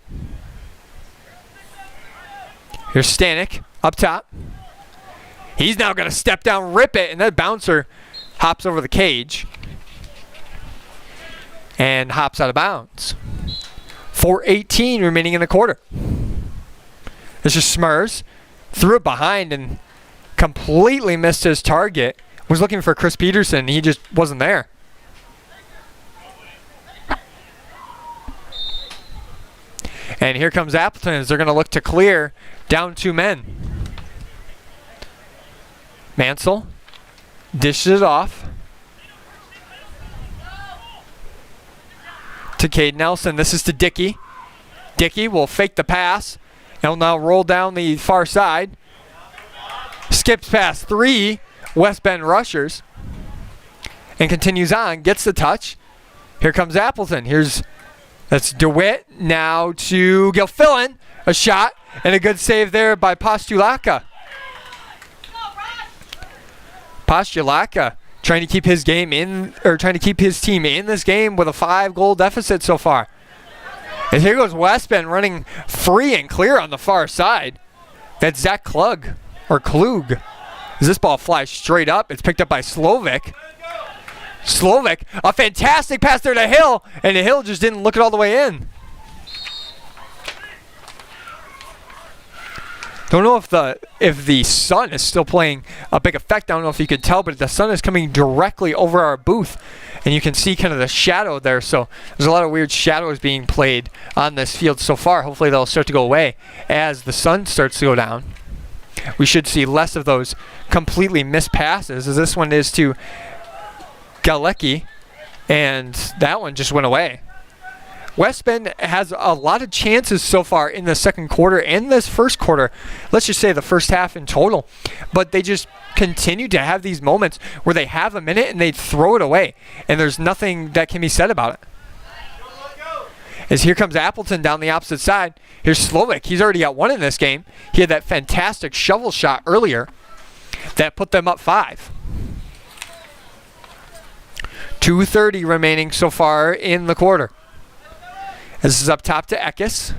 Here's Stanek up top. He's now going to step down, rip it, and that bouncer hops over the cage and hops out of bounds. 4:18 remaining in the quarter. This is Smurs. Threw it behind and completely missed his target. Was looking for Chris Peterson. He just wasn't there. And here comes Appleton as they're going to look to clear, down 2 men. Mansell dishes it off to Cade Nelson. This is to Dickey. Dickey will fake the pass and will now roll down the far side. Skips past 3 West Bend rushers and continues on, gets the touch. Here comes Appleton. That's DeWitt now to Gilfillan. A shot and a good save there by Postulaka. Postulaka trying to keep his team in this game with a 5-goal deficit so far. And here goes West Bend running free and clear on the far side. That's Zach Klug. As this ball flies straight up, it's picked up by Slovic. Slovic, a fantastic pass there to Hill, and Hill just didn't look it all the way in. Don't know if the sun is still playing a big effect. I don't know if you could tell, but the sun is coming directly over our booth, and you can see kind of the shadow there. So there's a lot of weird shadows being played on this field so far. Hopefully they'll start to go away as the sun starts to go down. We should see less of those completely missed passes, as this one is to Galecki, and that one just went away. West Bend has a lot of chances so far in the second quarter and this first quarter. Let's just say the first half in total. But they just continue to have these moments where they have a minute and they throw it away. And there's nothing that can be said about it. As here comes Appleton down the opposite side. Here's Slovic. He's already got 1 in this game. He had that fantastic shovel shot earlier that put them up 5. 2:30 remaining so far in the quarter. This is up top to Eckes.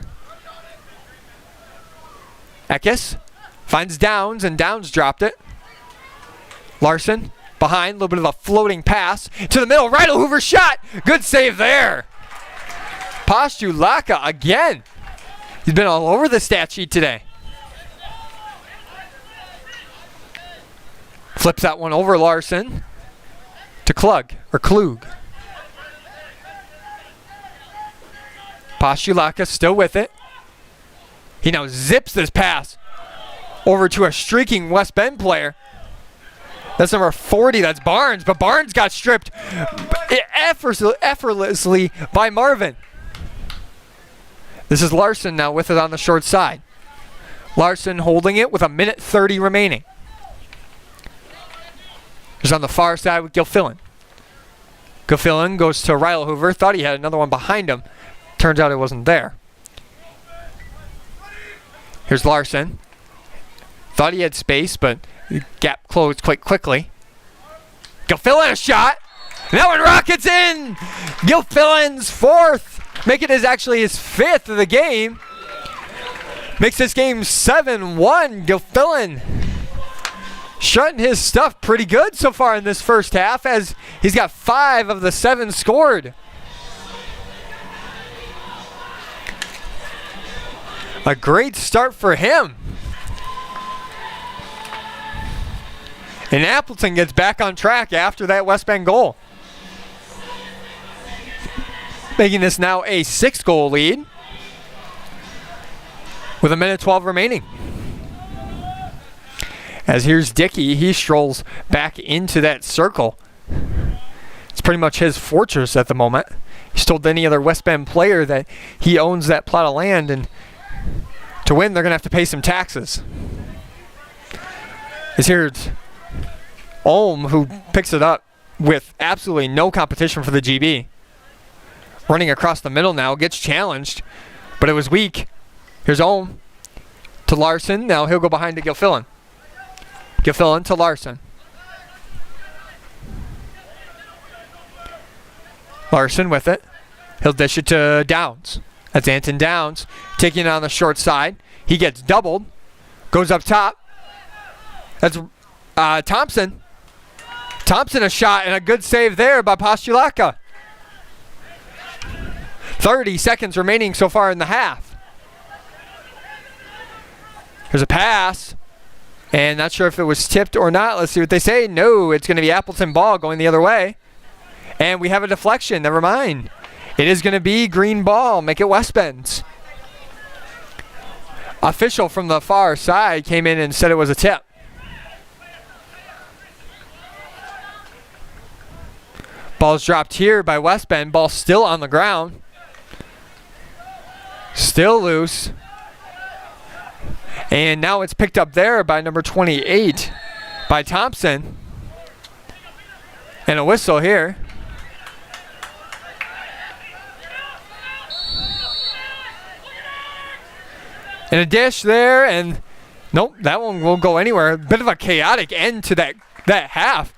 Eckes finds Downs, and Downs dropped it. Larson behind, a little bit of a floating pass to the middle. Rydell Hoover shot. Good save there. Postulaka again. He's been all over the stat sheet today. Flips that one over Larson to Klug. Postulaka still with it. He now zips this pass over to a streaking West Bend player. That's number 40. That's Barnes. But Barnes got stripped effortlessly by Marvin. This is Larson now with it on the short side. Larson holding it with 1:30 remaining. He's on the far side with Gilfillan. Gilfillan goes to Rydell Hoover. Thought he had another one behind him. Turns out it wasn't there. Here's Larson. Thought he had space, but the gap closed quite quickly. Gilfillan a shot. And that one rockets in. Gilfillan's 4th. Make it actually his 5th of the game. Makes this game 7-1. Gilfillan shutting his stuff pretty good so far in this first half, as he's got 5 of the 7 scored. A great start for him. And Appleton gets back on track after that West Bend goal, making this now a 6-goal lead with 1:12 remaining. As here's Dickey, he strolls back into that circle. It's pretty much his fortress at the moment. He's told any other West Bend player that he owns that plot of land, and to win, they're going to have to pay some taxes. As here's Ohm, who picks it up with absolutely no competition for the GB. Running across the middle now, gets challenged, but it was weak. Here's Ohm to Larson. Now he'll go behind to Gilfillan. Gilfillan to Larson. Larson with it. He'll dish it to Downs. That's Anton Downs taking it on the short side. He gets doubled. Goes up top. That's Thompson. Thompson a shot and a good save there by Postulaka. 30 seconds remaining so far in the half. There's a pass. And not sure if it was tipped or not. Let's see what they say. No, it's going to be Appleton ball going the other way. And we have a deflection. Never mind. It is going to be green ball. Make it West Bend's. Official from the far side came in and said it was a tip. Ball's dropped here by West Bend. Ball still on the ground. Still loose. And now it's picked up there by number 28 by Thompson. And a whistle here. And a dish there, and nope, that one won't go anywhere. A bit of a chaotic end to that half.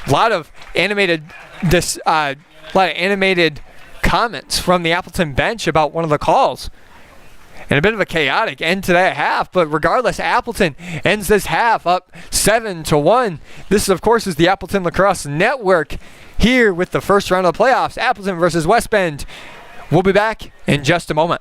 A lot of animated comments from the Appleton bench about one of the calls. And a bit of a chaotic end to that half, but regardless, Appleton ends this half up 7-1. This, of course, is the Appleton Lacrosse Network here with the first round of the playoffs. Appleton versus West Bend. We'll be back in just a moment.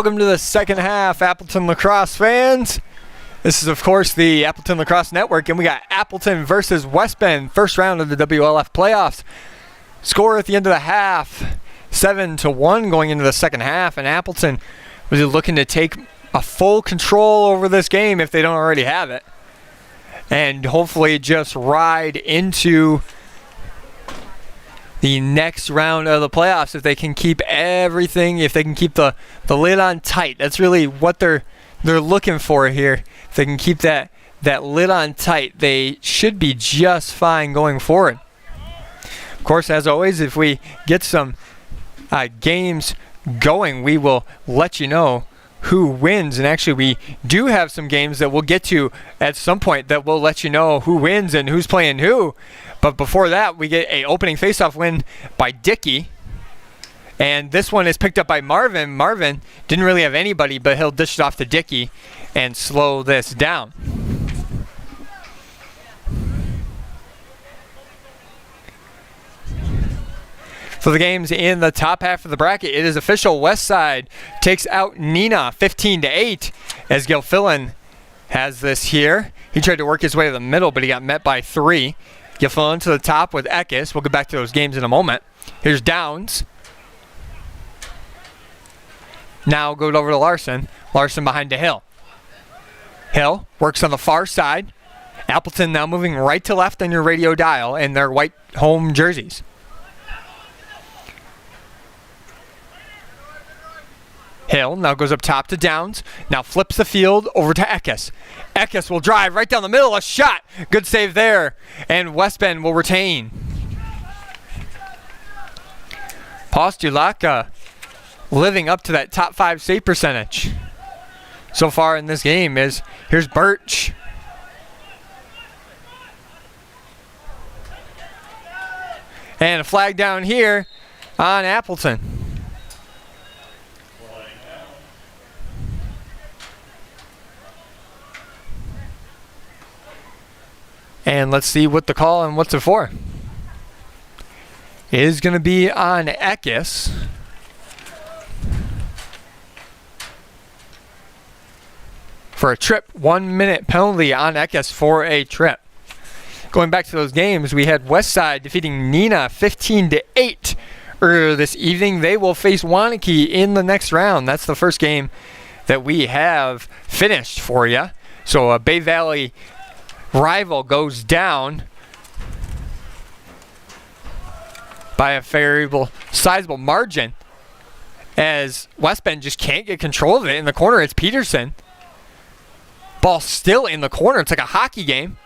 Welcome to the second half, Appleton lacrosse fans. This is, of course, the Appleton Lacrosse Network, and we got Appleton versus West Bend, first round of the WLF playoffs. Score at the end of the half, 7-1 going into the second half, and Appleton was looking to take a full control over this game if they don't already have it, and hopefully just ride into the next round of the playoffs if they can keep everything, if they can keep the lid on tight. That's really what they're looking for here. If they can keep that lid on tight, they should be just fine going forward. Of course, as always, if we get some games going, we will let you know who wins. And actually, we do have some games that we'll get to at some point that will let you know who wins and who's playing who. But before that, we get a opening faceoff win by Dickey. And this one is picked up by Marvin. Marvin didn't really have anybody, but he'll dish it off to Dickey and slow this down. For the games in the top half of the bracket, it is official. Westside takes out Neenah 15-8 as Gilfillan has this here. He tried to work his way to the middle, but he got met by 3. Gilfillan to the top with Eckes. We'll get back to those games in a moment. Here's Downs. Now go over to Larson. Larson behind to Hill. Hill works on the far side. Appleton now moving right to left on your radio dial in their white home jerseys. Hill now goes up top to Downs. Now flips the field over to Eckes. Eckes will drive right down the middle. A shot. Good save there. And West Bend will retain. Postulaka living up to that top 5 save percentage so far in this game. Here's Birch. And a flag down here on Appleton. And let's see what the call and what's it for. It is going to be on Eckes. For a trip, 1 minute penalty on Eckes for a trip. Going back to those games, we had Westside defeating Neenah 15-8 earlier this evening. They will face Waunakee in the next round. That's the first game that we have finished for you. So a Bay Valley rival goes down by a fairly sizable margin as West Bend just can't get control of it. In the corner, it's Peterson. Ball still in the corner. It's like a hockey game.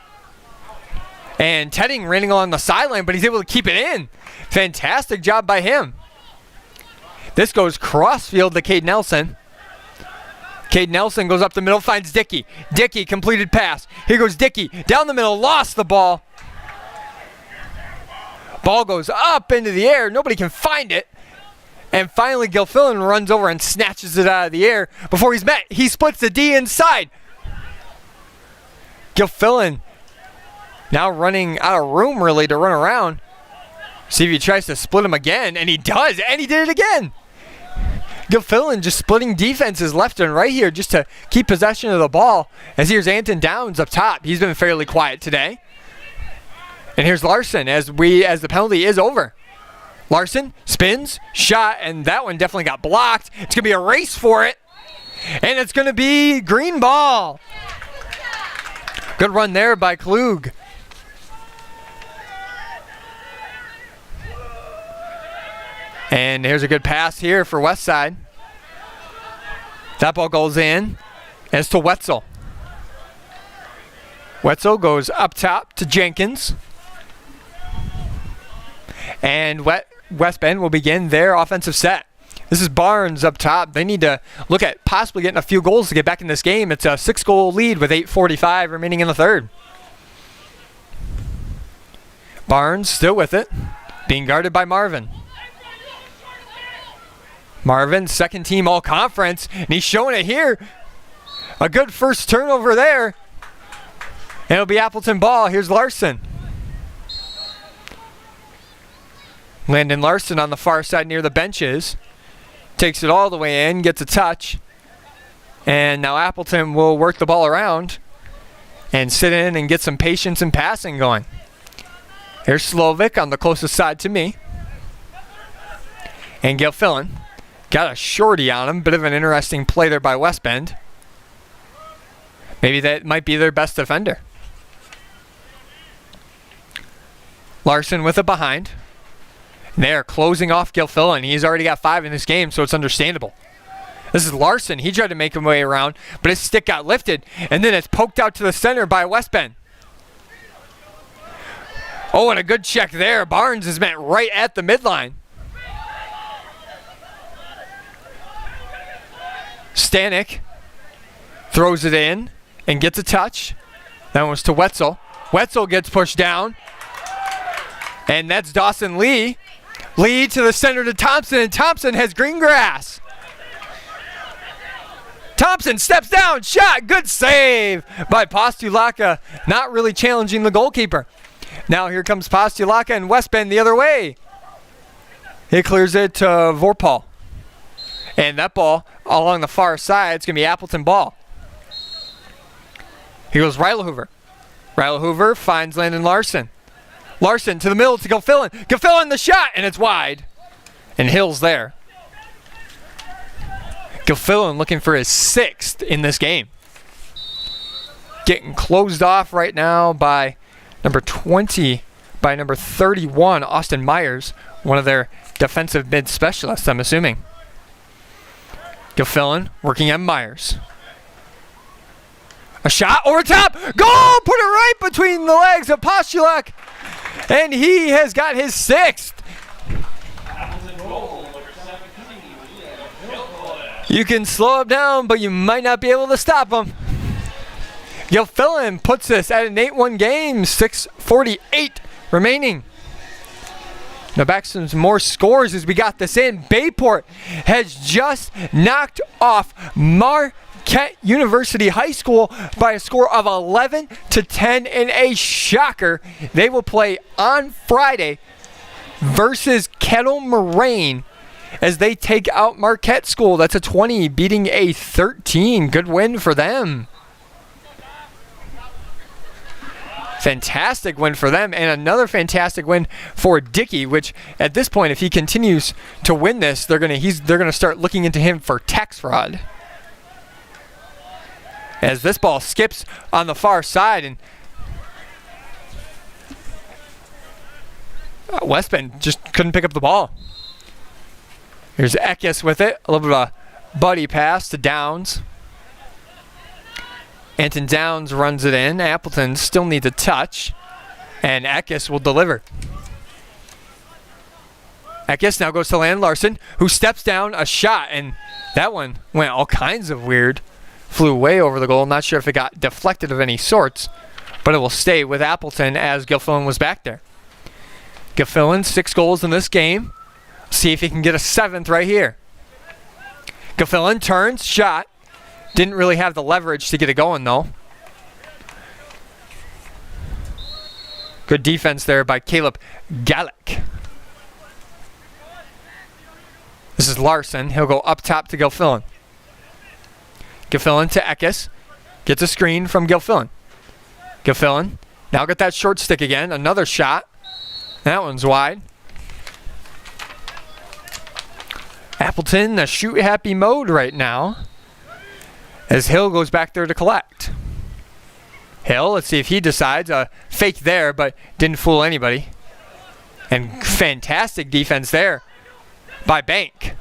And Tedding running along the sideline, but he's able to keep it in. Fantastic job by him. This goes crossfield to Cade Nelson. Cade Nelson goes up the middle, finds Dickey. Dickey, completed pass. Here goes Dickey. Down the middle, lost the ball. Ball goes up into the air. Nobody can find it. And finally, Gilfillan runs over and snatches it out of the air before he's met. He splits the D inside. Gilfillan now running out of room, really, to run around. See if he tries to split him again, and he does, and he did it again. Gilfillan just splitting defenses left and right here just to keep possession of the ball. As here's Anton Downs up top. He's been fairly quiet today. And here's Larson as the penalty is over. Larson spins, shot, and that one definitely got blocked. It's going to be a race for it. And it's going to be green ball. Good run there by Klug. And here's a good pass here for Westside. That ball goes in. And it's to Wetzel. Wetzel goes up top to Jenkins. And West Bend will begin their offensive set. This is Barnes up top. They need to look at possibly getting a few goals to get back in this game. It's a 6-goal lead with 8:45 remaining in the third. Barnes still with it, being guarded by Marvin. Marvin, second team all-conference, and he's showing it here. A good first turnover there. And it'll be Appleton ball. Here's Larson. Landon Larson on the far side near the benches. Takes it all the way in, gets a touch. And now Appleton will work the ball around and sit in and get some patience and passing going. Here's Slovic on the closest side to me. And Gilfillan got a shorty on him. Bit of an interesting play there by West Bend. Maybe that might be their best defender. Larson with it behind. They're closing off Gilfillan. He's already got 5 in this game, so it's understandable. This is Larson. He tried to make his way around, but his stick got lifted, and then it's poked out to the center by West Bend. Oh, and a good check there. Barnes is met right at the midline. Stanek throws it in and gets a touch. That was to Wetzel. Wetzel gets pushed down. And that's Dawson Lee. Lee to the center to Thompson, and Thompson has green grass. Thompson steps down, shot, good save by Postulaka, not really challenging the goalkeeper. Now here comes Postulaka and West Bend the other way. He clears it to Vorpal. And that ball along the far side, it's going to be Appleton ball. Here goes Ryla Hoover finds Landon Larson. Larson to the middle to Gilfillan. Gilfillan the shot, and it's wide. And Hill's there. Gilfillan looking for his 6th in this game. Getting closed off right now by number 20, by number 31, Austin Myers, one of their defensive mid specialists, I'm assuming. Gilfillan working on Myers. A shot over top. Goal! Put it right between the legs of Postulak. And he has got his 6th. You can slow him down, but you might not be able to stop him. Gilfillan puts this at an 8-1 game, 6:48 remaining. Now back to some more scores as we got this in. Bayport has just knocked off Marquette University High School by a score of 11-10 in a shocker. They will play on Friday versus Kettle Moraine as they take out Marquette School. That's a 20 beating a 13. Good win for them. Fantastic win for them, and another fantastic win for Dickey, which at this point, if he continues to win this, they're gonna start looking into him for tax fraud. As this ball skips on the far side, and West Bend just couldn't pick up the ball. Here's Eckes with it, a little bit of a buddy pass to Downs. Anton Downs runs it in. Appleton still needs a touch. And Eckes will deliver. Eckes now goes to Landon Larson, who steps down a shot. And that one went all kinds of weird. Flew way over the goal. Not sure if it got deflected of any sorts. But it will stay with Appleton as Gilfillan was back there. Gilfillan, 6 goals in this game. See if he can get a 7th right here. Gilfillan turns, shot. Didn't really have the leverage to get it going, though. Good defense there by Caleb Gallick. This is Larson. He'll go up top to Gilfillan. Gilfillan to Eckes. Gets a screen from Gilfillan. Gilfillan now got that short stick again. Another shot. That one's wide. Appleton in a shoot-happy mode right now, as Hill goes back there to collect. Hill, let's see if he decides. A fake there, but didn't fool anybody. And fantastic defense there by Bank.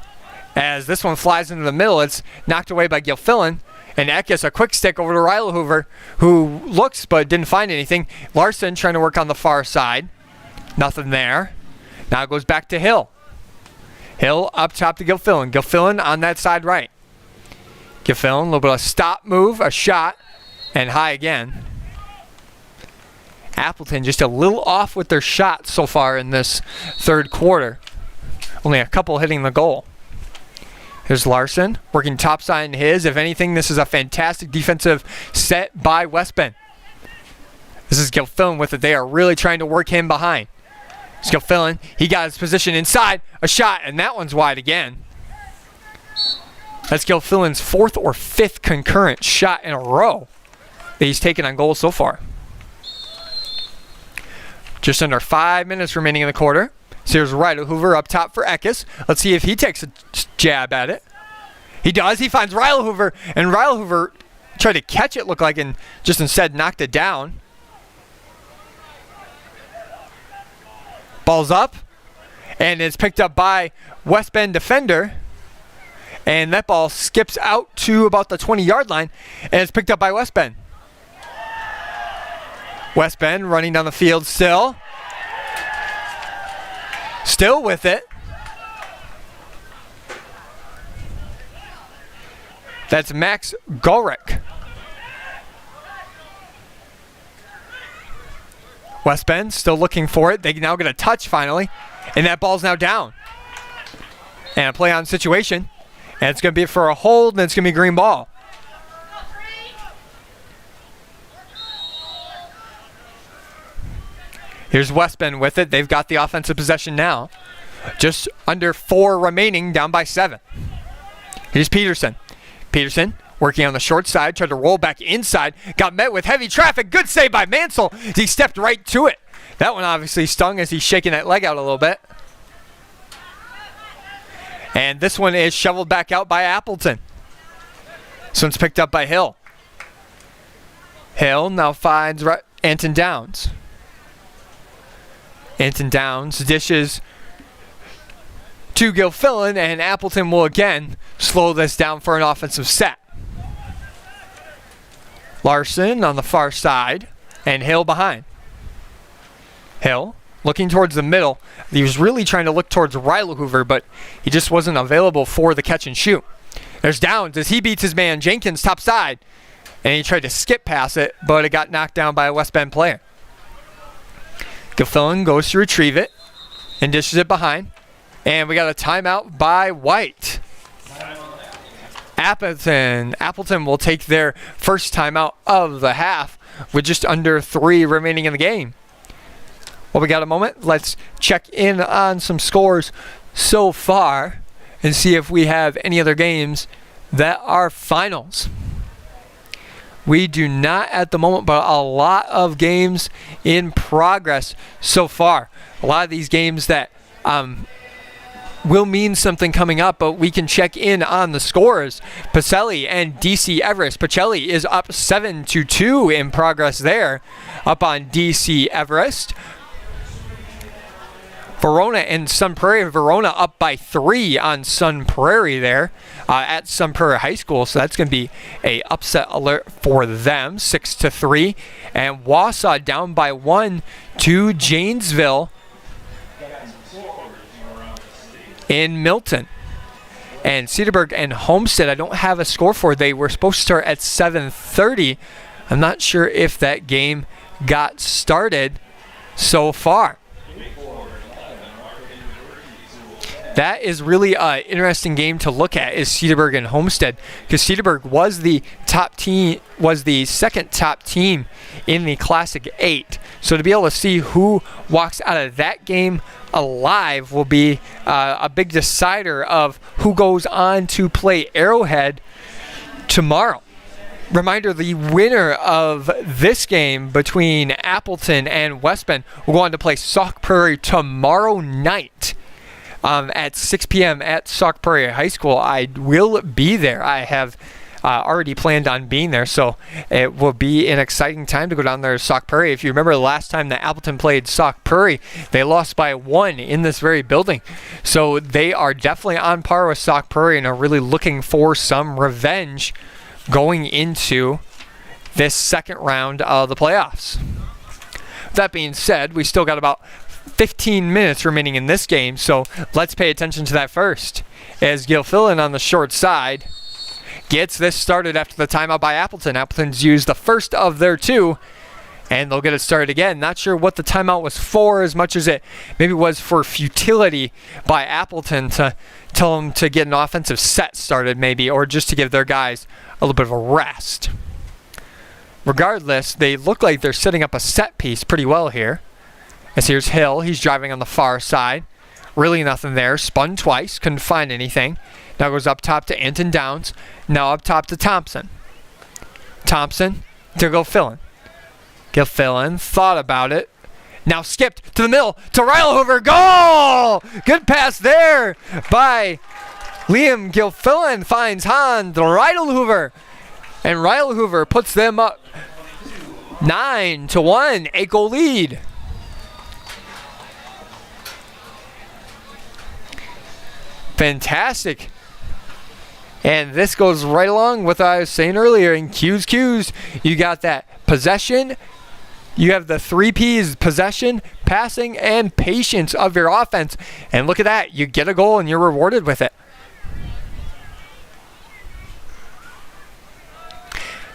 As this one flies into the middle, it's knocked away by Gilfillan. And Eckes, a quick stick over to Ryla Hoover, who looks but didn't find anything. Larson trying to work on the far side. Nothing there. Now it goes back to Hill. Hill up top to Gilfillan. Gilfillan on that side right. Gilfillan, a little bit of stop move, a shot, and high again. Appleton just a little off with their shots so far in this third quarter. Only a couple hitting the goal. Here's Larson working topside in his. If anything, this is a fantastic defensive set by West Bend. This is Gilfillan with it. They are really trying to work him behind. It's Gilfillan. He got his position inside. A shot, and that one's wide again. That's Gilfillan's 4th or 5th concurrent shot in a row that he's taken on goal so far. Just under 5 minutes remaining in the quarter. So here's Ryder Hoover up top for Eckes. Let's see if he takes a jab at it. He does. He finds Ryder Hoover, and Ryder Hoover tried to catch it, looked like, and just instead knocked it down. Ball's up, and it's picked up by West Bend defender. And that ball skips out to about the 20-yard line, and it's picked up by West Bend. West Bend running down the field still. Still with it. That's Max Gulrick. West Bend still looking for it. They now get a touch finally, and that ball's now down. And a play on situation, and it's going to be for a hold, and it's going to be a green ball. Here's West Bend with it. They've got the offensive possession now. Just under 4 remaining, down by 7. Here's Peterson. Peterson working on the short side, tried to roll back inside, got met with heavy traffic. Good save by Mansell. He stepped right to it. That one obviously stung as he's shaking that leg out a little bit. And this one is shoveled back out by Appleton. This one's picked up by Hill. Hill now finds Anton Downs. Anton Downs dishes to Gilfillan, and Appleton will again slow this down for an offensive set. Larson on the far side, and Hill behind. Hill looking towards the middle. He was really trying to look towards Ryla Hoover, but he just wasn't available for the catch and shoot. There's Downs as he beats his man Jenkins top side, and he tried to skip past it, but it got knocked down by a West Bend player. Gilfillan goes to retrieve it and dishes it behind. And we got a timeout by White. Appleton will take their first timeout of the half with just under 3 remaining in the game. Well, we got a moment. Let's check in on some scores so far and see if we have any other games that are finals. We do not at the moment, but a lot of games in progress so far. A lot of these games that will mean something coming up, but we can check in on the scores. Pacelli and DC Everest. Pacelli is up 7-2 in progress there, up on DC Everest. Verona and Sun Prairie. Verona up by 3 on Sun Prairie there at Sun Prairie High School. So that's going to be a upset alert for them, 6-3. And Wausau down by 1 to Janesville in Milton. And Cedarburg and Homestead, I don't have a score for. They were supposed to start at 7:30. I'm not sure if that game got started so far. That is really an interesting game to look at, is Cedarburg and Homestead, because Cedarburg was the top team, was the second top team in the Classic 8. So to be able to see who walks out of that game alive will be a big decider of who goes on to play Arrowhead tomorrow. Reminder, the winner of this game between Appleton and West Bend will go on to play Sauk Prairie tomorrow night. At 6 p.m. at Sauk Prairie High School. I will be there. I have already planned on being there, so it will be an exciting time to go down there to Sauk Prairie. If you remember the last time that Appleton played Sauk Prairie, they lost by 1 in this very building. So they are definitely on par with Sauk Prairie and are really looking for some revenge going into this second round of the playoffs. That being said, we still got about 15 minutes remaining in this game, so let's pay attention to that first. As Gilfillan on the short side gets this started after the timeout by Appleton. Appleton's used the first of their 2, and they'll get it started again. Not sure what the timeout was for, as much as it maybe was for futility by Appleton to tell them to get an offensive set started maybe, or just to give their guys a little bit of a rest. Regardless, they look like they're setting up a set piece pretty well here. As here's Hill, he's driving on the far side, Really nothing there. Spun twice. Couldn't find anything. Now goes up top to Anton Downs. Now up top to Thompson. Thompson to Gilfillan. Gilfillan thought about it. Now skipped to the middle to Hoover. Goal! Good pass there by Liam Gilfillan. Finds Hans Hoover. And Hoover puts them up 9-1. 8-goal lead. Fantastic. And this goes right along with what I was saying earlier in Q's. You got that possession. You have the 3 P's: possession, passing, and patience of your offense. And look at that. You get a goal and you're rewarded with it.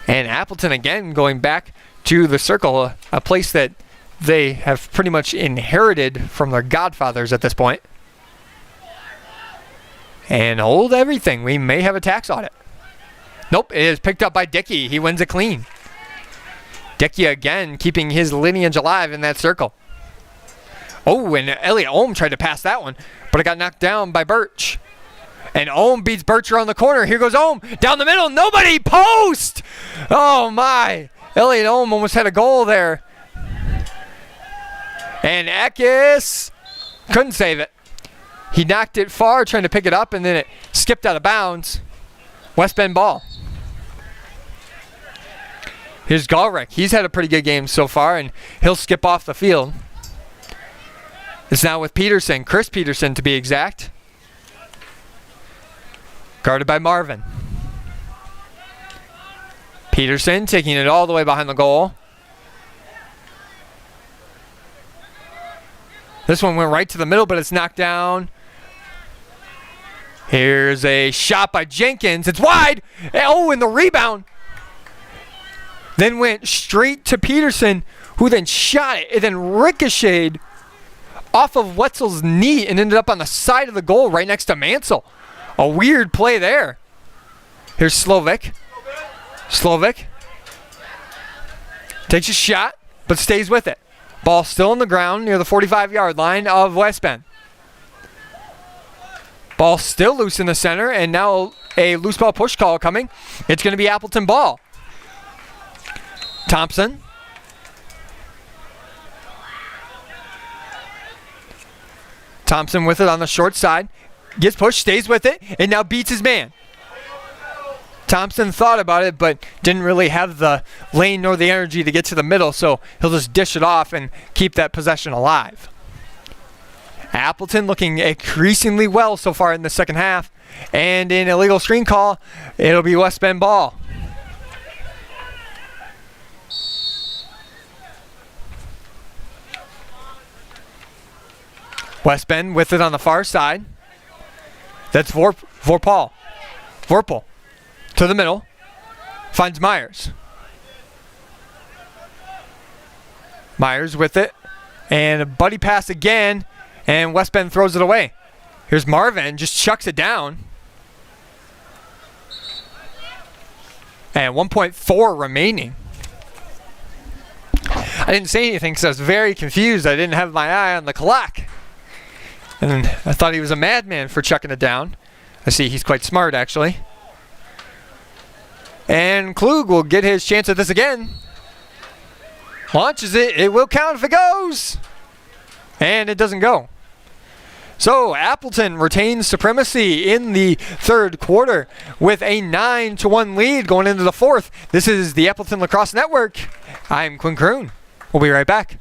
And Appleton again going back to the circle, a place that they have pretty much inherited from their godfathers at this point. And hold everything. We may have a tax audit. Nope, it is picked up by Dickey. He wins it clean. Dickey again keeping his lineage alive in that circle. Oh, and Elliot Ohm tried to pass that one, but it got knocked down by Birch. And Ohm beats Birch around the corner. Here goes Ohm. Down the middle. Nobody. Post! Oh, my. Elliot Ohm almost had a goal there. And Eckes couldn't save it. He knocked it far, trying to pick it up, and then it skipped out of bounds. West Bend ball. Here's Galrick. He's had a pretty good game so far, and he'll skip off the field. It's now with Peterson, Chris Peterson to be exact. Guarded by Marvin. Peterson taking it all the way behind the goal. This one went right to the middle, but it's knocked down. Here's a shot by Jenkins. It's wide. Oh, and the rebound. Then went straight to Peterson, who then shot it. It then ricocheted off of Wetzel's knee and ended up on the side of the goal right next to Mansell. A weird play there. Here's Slovic. Slovic takes a shot, but stays with it. Ball still on the ground near the 45-yard line of West Bend. Ball still loose in the center, and now a loose ball push call coming. It's going to be Appleton ball. Thompson. Thompson with it on the short side. Gets pushed, stays with it, and now beats his man. Thompson thought about it, but didn't really have the lane nor the energy to get to the middle, so he'll just dish it off and keep that possession alive. Appleton looking increasingly well so far in the second half. And in illegal screen call, it'll be West Bend ball. West Bend with it on the far side. That's Vorpal. Vorpal to the middle. Finds Myers. Myers with it. And a buddy pass again. And West Bend throws it away. Here's Marvin, just chucks it down. And 1.4 remaining. I didn't say anything because I was very confused. I didn't have my eye on the clock. And I thought he was a madman for chucking it down. I see he's quite smart, actually. And Klug will get his chance at this again. Launches it. It will count if it goes. And it doesn't go. So Appleton retains supremacy in the third quarter with a 9-1 lead going into the fourth. This is the Appleton Lacrosse Network. I'm Quinn Kroon. We'll be right back.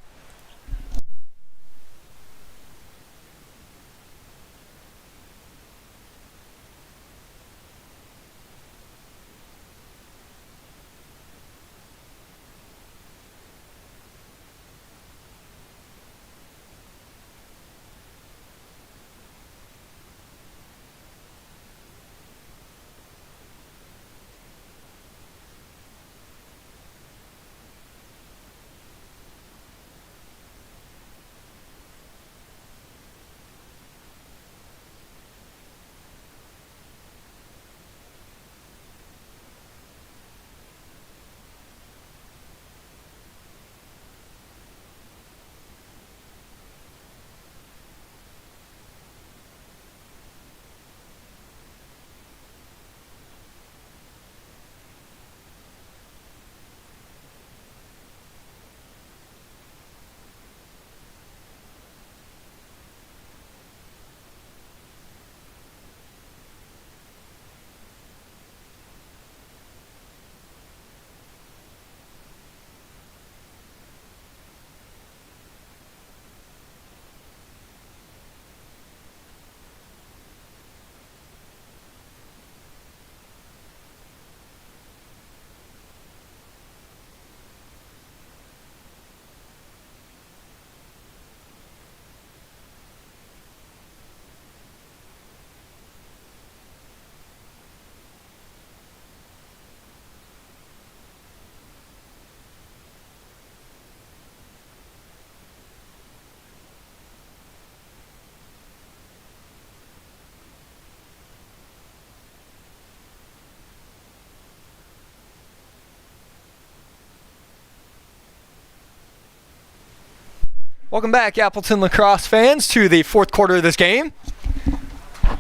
Welcome back, Appleton lacrosse fans, to the fourth quarter of this game.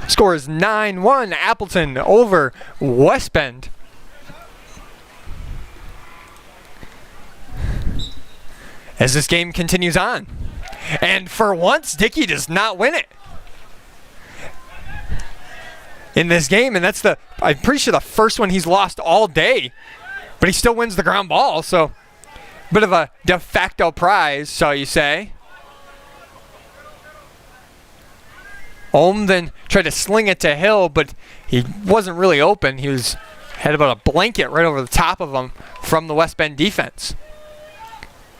Score is 9-1, Appleton over West Bend. As this game continues on. And for once, Dickey does not win it in this game. And that's I'm pretty sure the first one he's lost all day. But he still wins the ground ball, so bit of a de facto prize, so you say. Ohm then tried to sling it to Hill, but he wasn't really open. He had about a blanket right over the top of him from the West Bend defense.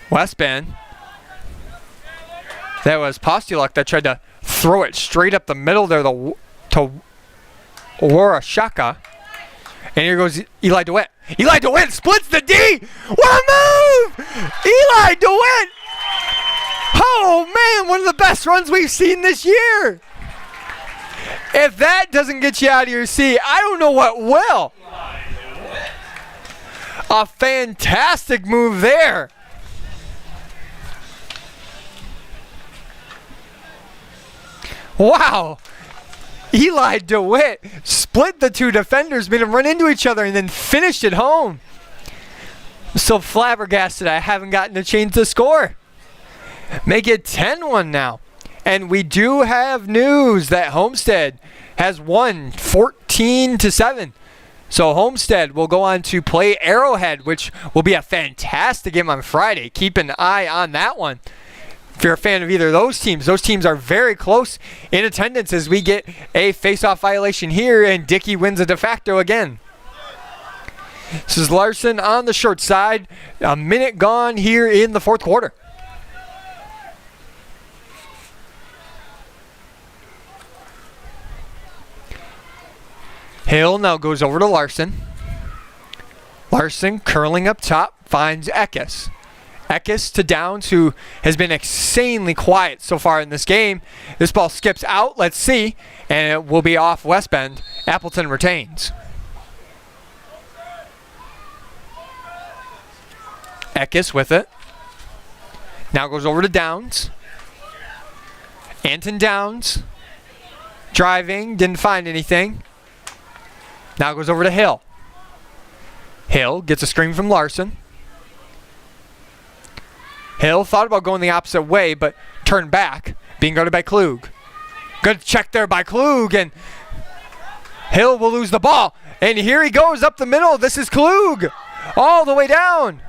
West Bend, that was Postuluk that tried to throw it straight up the middle there to Warashaka. And here goes Eli DeWitt. Eli DeWitt splits the D. What a move! Eli DeWitt! Oh man, one of the best runs we've seen this year. If that doesn't get you out of your seat, I don't know what will. A fantastic move there. Wow. Eli DeWitt split the two defenders, made them run into each other, and then finished it home. I'm so flabbergasted I haven't gotten to change the score. Make it 10-1 now. And we do have news that Homestead has won 14-7. So Homestead will go on to play Arrowhead, which will be a fantastic game on Friday. Keep an eye on that one. If you're a fan of either of those teams are very close in attendance as we get a face-off violation here, and Dickey wins a de facto again. This is Larson on the short side. A minute gone here in the fourth quarter. Hill now goes over to Larson. Larson curling up top, finds Eckes. Eckes to Downs, who has been insanely quiet so far in this game. This ball skips out, let's see, and it will be off West Bend. Appleton retains. Eckes with it. Now goes over to Downs. Anton Downs. Driving, didn't find anything. Now goes over to Hill. Hill gets a screen from Larson. Hill thought about going the opposite way, but turned back, being guarded by Klug. Good check there by Klug, and Hill will lose the ball. And here he goes up the middle. This is Klug, all the way down.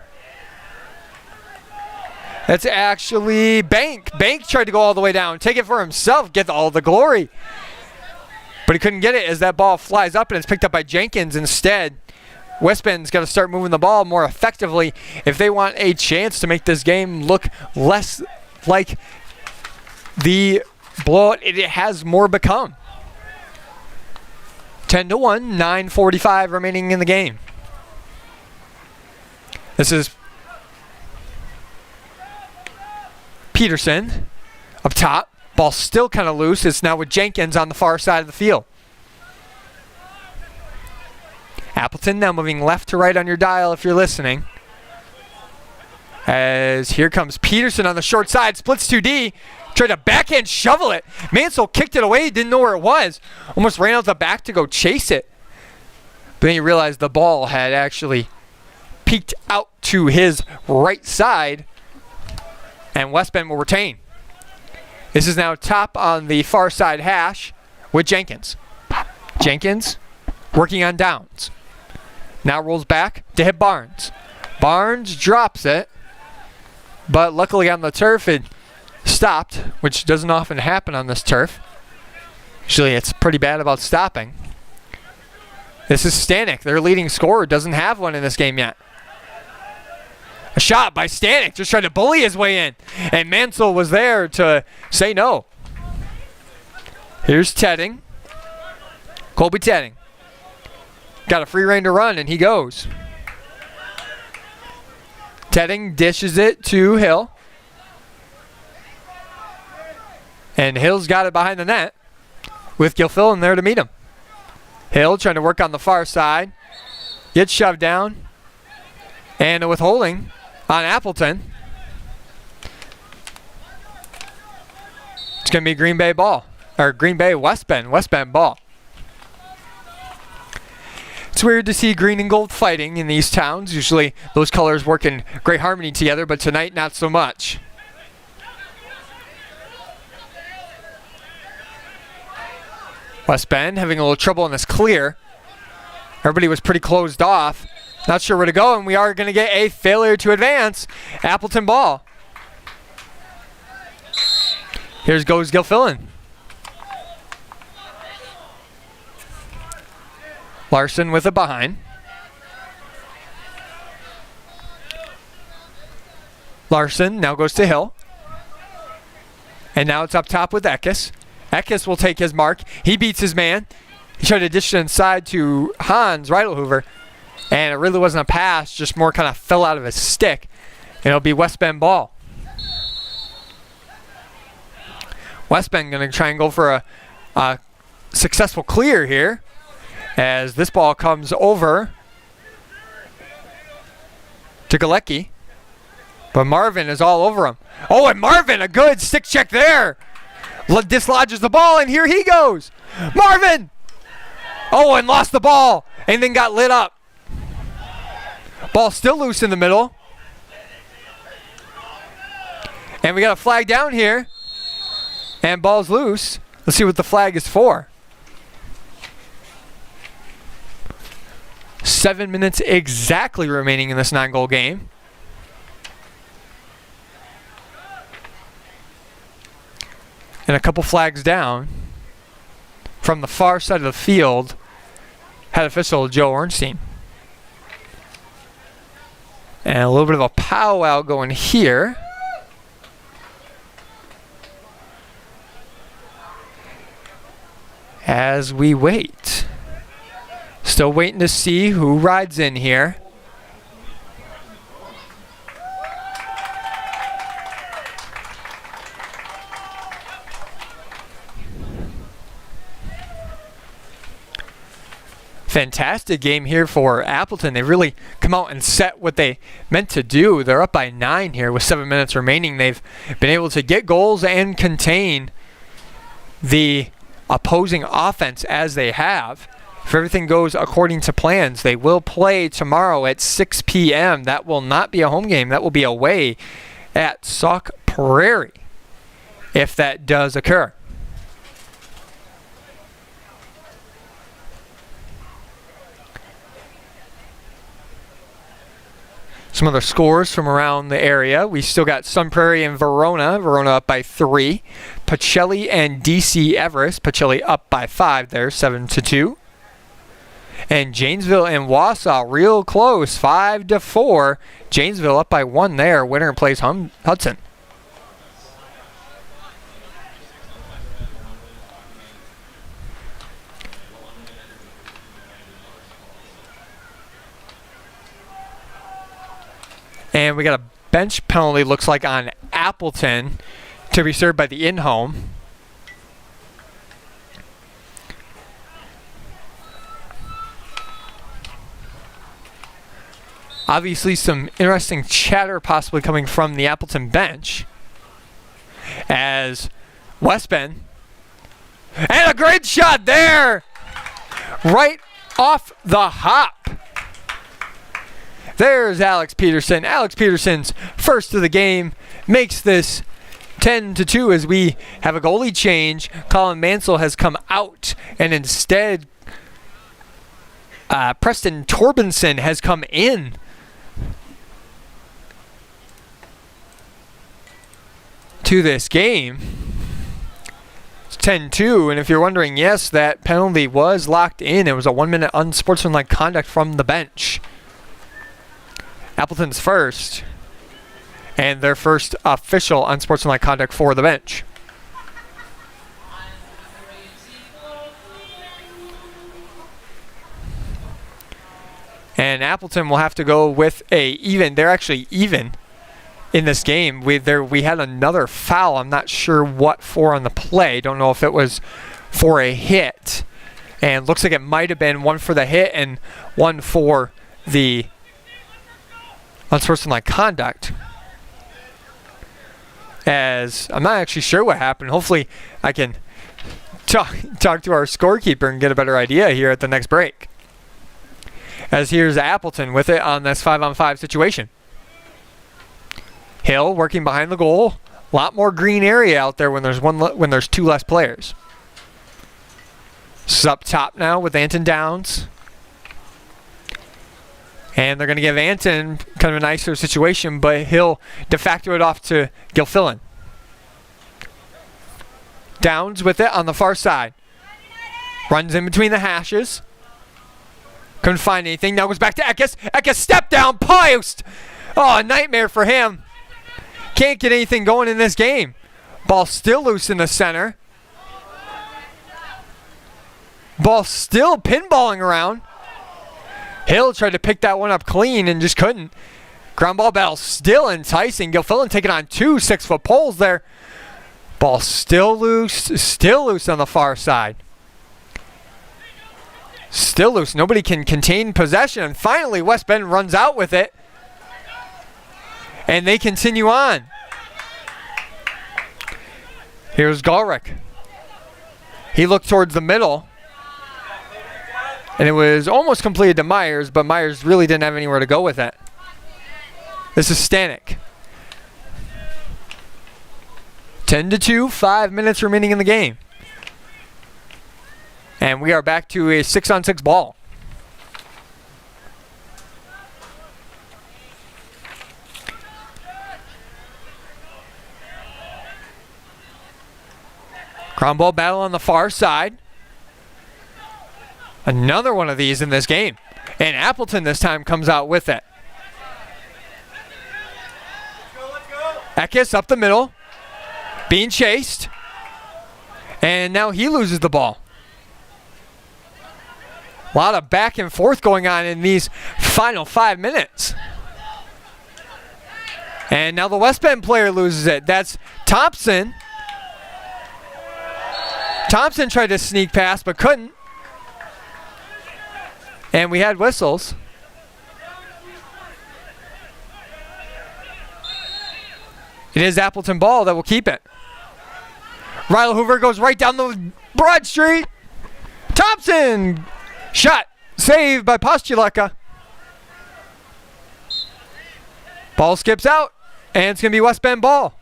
That's actually Bank. Bank tried to go all the way down, take it for himself, get all the glory. But he couldn't get it as that ball flies up and it's picked up by Jenkins instead. West Bend's got to start moving the ball more effectively if they want a chance to make this game look less like the blowout it has more become. 10-1, 9:45 remaining in the game. This is Peterson up top. Ball still kind of loose. It's now with Jenkins on the far side of the field. Appleton now moving left to right on your dial if you're listening. As here comes Peterson on the short side. Splits 2D. Tried to backhand shovel it. Mansell kicked it away. Didn't know where it was. Almost ran out the back to go chase it. But then he realized the ball had actually peeked out to his right side. And West Bend will retain. This is now top on the far side hash with Jenkins. Jenkins working on Downs. Now rolls back to hit Barnes. Barnes drops it, but luckily on the turf it stopped, which doesn't often happen on this turf. Usually it's pretty bad about stopping. This is Stanek, their leading scorer, doesn't have one in this game yet. A shot by Stanek, just trying to bully his way in. And Mansell was there to say no. Here's Tedding. Colby Tedding. Got a free rein to run, and he goes. Tedding dishes it to Hill. And Hill's got it behind the net with Gilfillan there to meet him. Hill trying to work on the far side. Gets shoved down. And a withholding on Appleton. It's going to be Green Bay ball. Or Green Bay West Bend ball. It's weird to see green and gold fighting in these towns. Usually those colors work in great harmony together, but tonight not so much. West Bend having a little trouble in this clear. Everybody was pretty closed off. Not sure where to go, and we are going to get a failure to advance. Appleton ball. Here's goes Gilfillan. Larson with it behind. Larson now goes to Hill. And now it's up top with Eckes. Eckes will take his mark. He beats his man. He tried to dish it inside to Hans Reidelhoover. And it really wasn't a pass, just more kind of fell out of his stick. And it'll be West Bend ball. West Bend going to try and go for a successful clear here, as this ball comes over to Galecki. But Marvin is all over him. Oh, and Marvin, a good stick check there. Dislodges the ball, and here he goes. Marvin! Oh, and lost the ball, and then got lit up. Ball still loose in the middle. And we got a flag down here. And ball's loose. Let's see what the flag is for. 7 minutes exactly remaining in this 9-goal game. And a couple flags down. From the far side of the field, head official Joe Ornstein. And a little bit of a powwow going here. As we wait. Still waiting to see who rides in here. Fantastic game here for Appleton. They really come out and set what they meant to do. They're up by 9 here with 7 minutes remaining. They've been able to get goals and contain the opposing offense as they have. If everything goes according to plans, they will play tomorrow at 6 p.m. That will not be a home game. That will be away at Sauk Prairie, if that does occur. Some other scores from around the area. We still got Sun Prairie and Verona. Verona up by 3. Pacelli and DC Everest. Pacelli up by 5 there, 7-2. And Janesville and Wausau real close, 5-4. Janesville up by 1 there. Winner plays Hudson. And we got a bench penalty, looks like, on Appleton to be served by the in-home. Obviously some interesting chatter possibly coming from the Appleton bench as West Bend. And a great shot there! Right off the hop. There's Alex Peterson. Alex Peterson's first of the game makes this 10-2 as we have a goalie change. Colin Mansell has come out, and instead Preston Torbenson has come in. To this game. It's 10-2, and if you're wondering, yes, that penalty was locked in. It was a 1-minute unsportsmanlike conduct from the bench. Appleton's first, and their first official unsportsmanlike conduct for the bench. And Appleton will have to go with a even. They're actually even in this game. We had another foul. I'm not sure what for on the play. Don't know if it was for a hit. And looks like it might have been one for the hit and one for the unsportsmanlike conduct. as I'm not actually sure what happened. Hopefully I can talk to our scorekeeper and get a better idea here at the next break. As here's Appleton with it on this 5-on-5 situation. Hill working behind the goal. A lot more green area out there when there's two less players. This is up top now with Anton Downs. And they're going to give Anton kind of a nicer situation, but he'll de facto it off to Gilfillan. Downs with it on the far side. Runs in between the hashes. Couldn't find anything. Now goes back to Eckes. Eckes step down post. Oh, a nightmare for him. Can't get anything going in this game. Ball still loose in the center. Ball still pinballing around. Hill tried to pick that one up clean and just couldn't. Ground ball battle still enticing. Gilfillan taking on 2 6-foot poles there. Ball still loose on the far side. Still loose. Nobody can contain possession. And finally, West Bend runs out with it. And they continue on. Here's Gulrick. He looked towards the middle. And it was almost completed to Myers, but Myers really didn't have anywhere to go with it. This is Stanek. 10-2, 5 minutes remaining in the game. And we are back to a 6-on-6 ball. Ground ball battle on the far side. Another one of these in this game. And Appleton this time comes out with it. Eckes up the middle. Being chased. And now he loses the ball. A lot of back and forth going on in these final 5 minutes. And now the West Bend player loses it. That's Thompson. Thompson tried to sneak past but couldn't. And we had whistles. It is Appleton ball that will keep it. Ryla Hoover goes right down the Broad Street. Thompson! Shot. Saved by Postuleka. Ball skips out. And it's going to be West Bend ball.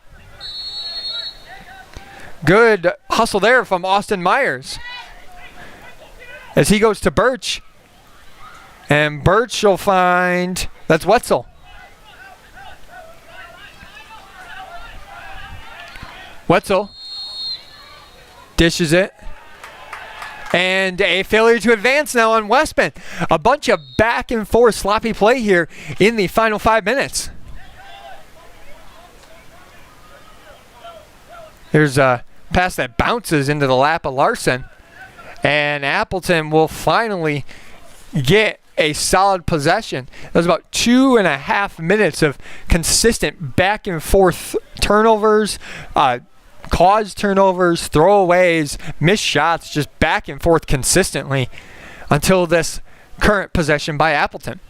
Good hustle there from Austin Myers. As he goes to Birch. And Birch will find, that's Wetzel. Wetzel dishes it. And a failure to advance now on West Bend. A bunch of back and forth sloppy play here in the final 5 minutes. There's a pass that bounces into the lap of Larson. And Appleton will finally get a solid possession. That was about 2.5 minutes of consistent back and forth turnovers, caused turnovers, throwaways, missed shots, just back and forth consistently until this current possession by Appleton.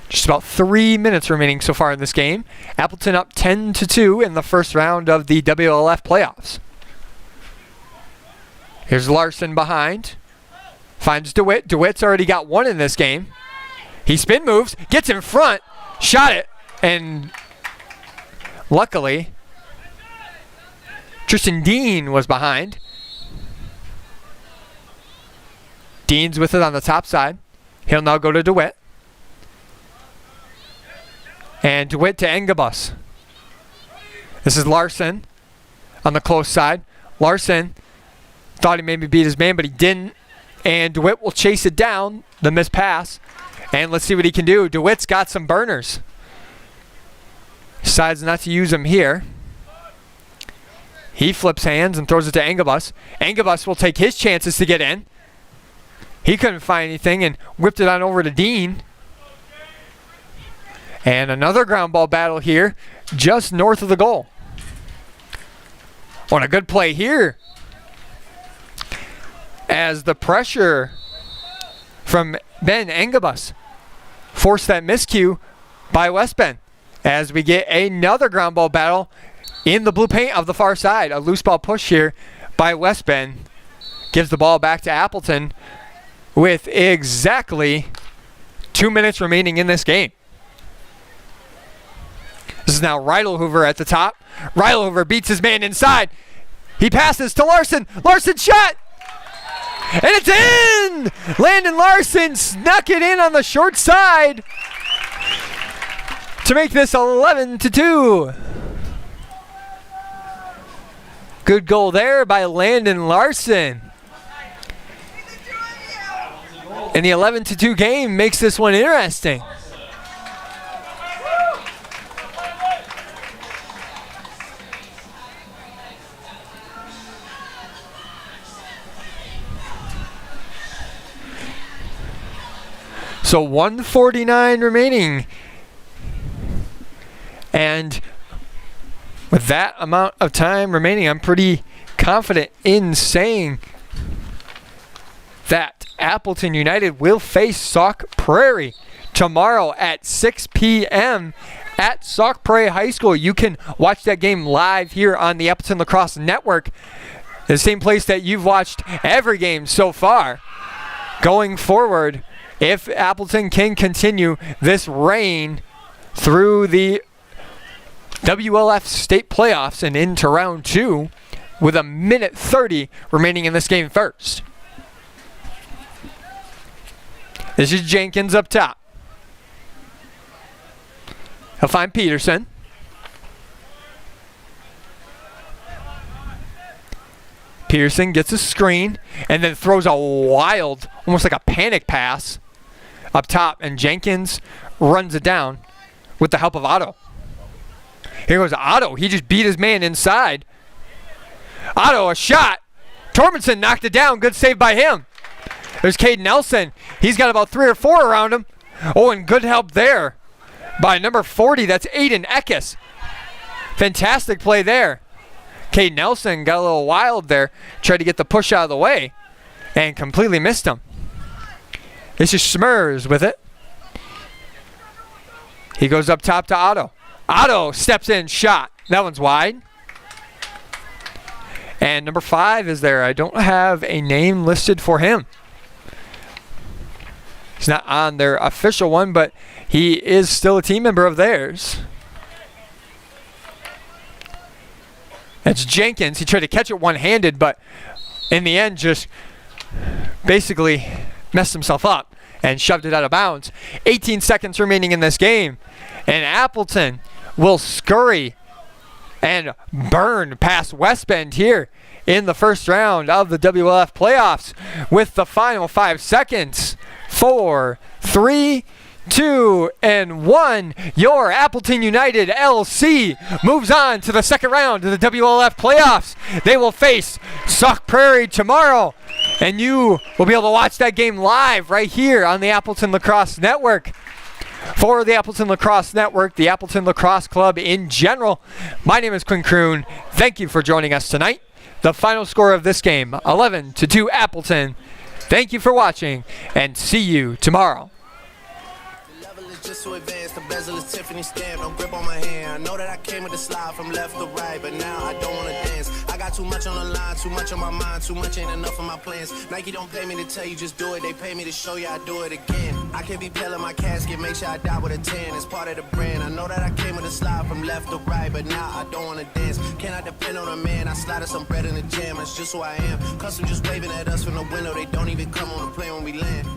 Just about 3 minutes remaining so far in this game. Appleton up 10-2 in the first round of the WLF playoffs. Here's Larson behind. Finds DeWitt. DeWitt's already got one in this game. He spin moves, gets in front, shot it, and luckily, Tristan Dean was behind. Dean's with it on the top side. He'll now go to DeWitt. And DeWitt to Engabus. This is Larson on the close side. Larson thought he maybe beat his man, but he didn't. And DeWitt will chase it down, the missed pass. And let's see what he can do. DeWitt's got some burners. Decides not to use them here. He flips hands and throws it to Engabus. Engabus will take his chances to get in. He couldn't find anything and whipped it on over to Dean. And another ground ball battle here, just north of the goal. On a good play here. As the pressure from Ben Engabus forced that miscue by West Bend. as we get another ground ball battle in the blue paint of the far side. A loose ball push here by West Bend. Gives the ball back to Appleton with exactly 2 minutes remaining in this game. This is now Reidelhoover at the top. Reidelhoover beats his man inside. He passes to Larson. Larson shot! And it's in! Landon Larson snuck it in on the short side to make this 11-2. Good goal there by Landon Larson. And the 11-2 game makes this one interesting. So 1:49 remaining. And with that amount of time remaining, I'm pretty confident in saying that Appleton United will face Sauk Prairie tomorrow at 6 p.m. at Sauk Prairie High School. You can watch that game live here on the Appleton Lacrosse Network, the same place that you've watched every game so far. Going forward, if Appleton can continue this reign through the WLF state playoffs and into round 2 with 1:30 remaining in this game first. This is Jenkins up top. He'll find Peterson. Peterson gets a screen and then throws a wild, almost like a panic pass up top, and Jenkins runs it down with the help of Otto. Here goes Otto. He just beat his man inside. Otto, a shot. Torbenson knocked it down. Good save by him. There's Caden Nelson. He's got about 3 or 4 around him. Oh, and good help there by number 40. That's Aiden Eckes. Fantastic play there. Caden Nelson got a little wild there. Tried to get the push out of the way and completely missed him. This is Schmers with it. He goes up top to Otto. Otto steps in, shot. That one's wide. And number 5 is there. I don't have a name listed for him. He's not on their official one, but he is still a team member of theirs. That's Jenkins. He tried to catch it one-handed, but in the end just basically messed himself up and shoved it out of bounds. 18 seconds remaining in this game. And Appleton will scurry and burn past West Bend here in the first round of the WLF playoffs with the final 5 seconds. 4, 3, 2, and 1. Your Appleton United LC moves on to the second round of the WLF playoffs. They will face Sauk Prairie tomorrow, and you will be able to watch that game live right here on the Appleton Lacrosse Network. For the Appleton Lacrosse Network, the Appleton Lacrosse Club in general, my name is Quinn Kroon. Thank you for joining us tonight. The final score of this game, 11-2 Appleton. Thank you for watching, and see you tomorrow. Just to advance, the bezel is Tiffany stamp, no grip on my hand. I know that I came with a slide from left to right, but now I don't wanna dance. I got too much on the line, too much on my mind, too much ain't enough of my plans. Nike don't pay me to tell you just do it, they pay me to show you I do it again. I can be pale in my casket, make sure I die with a 10, it's part of the brand. I know that I came with a slide from left to right, but now I don't wanna dance. Can I depend on a man? I slided some bread in the jam, that's just who I am. Custom just waving at us from the window, they don't even come on the plane when we land.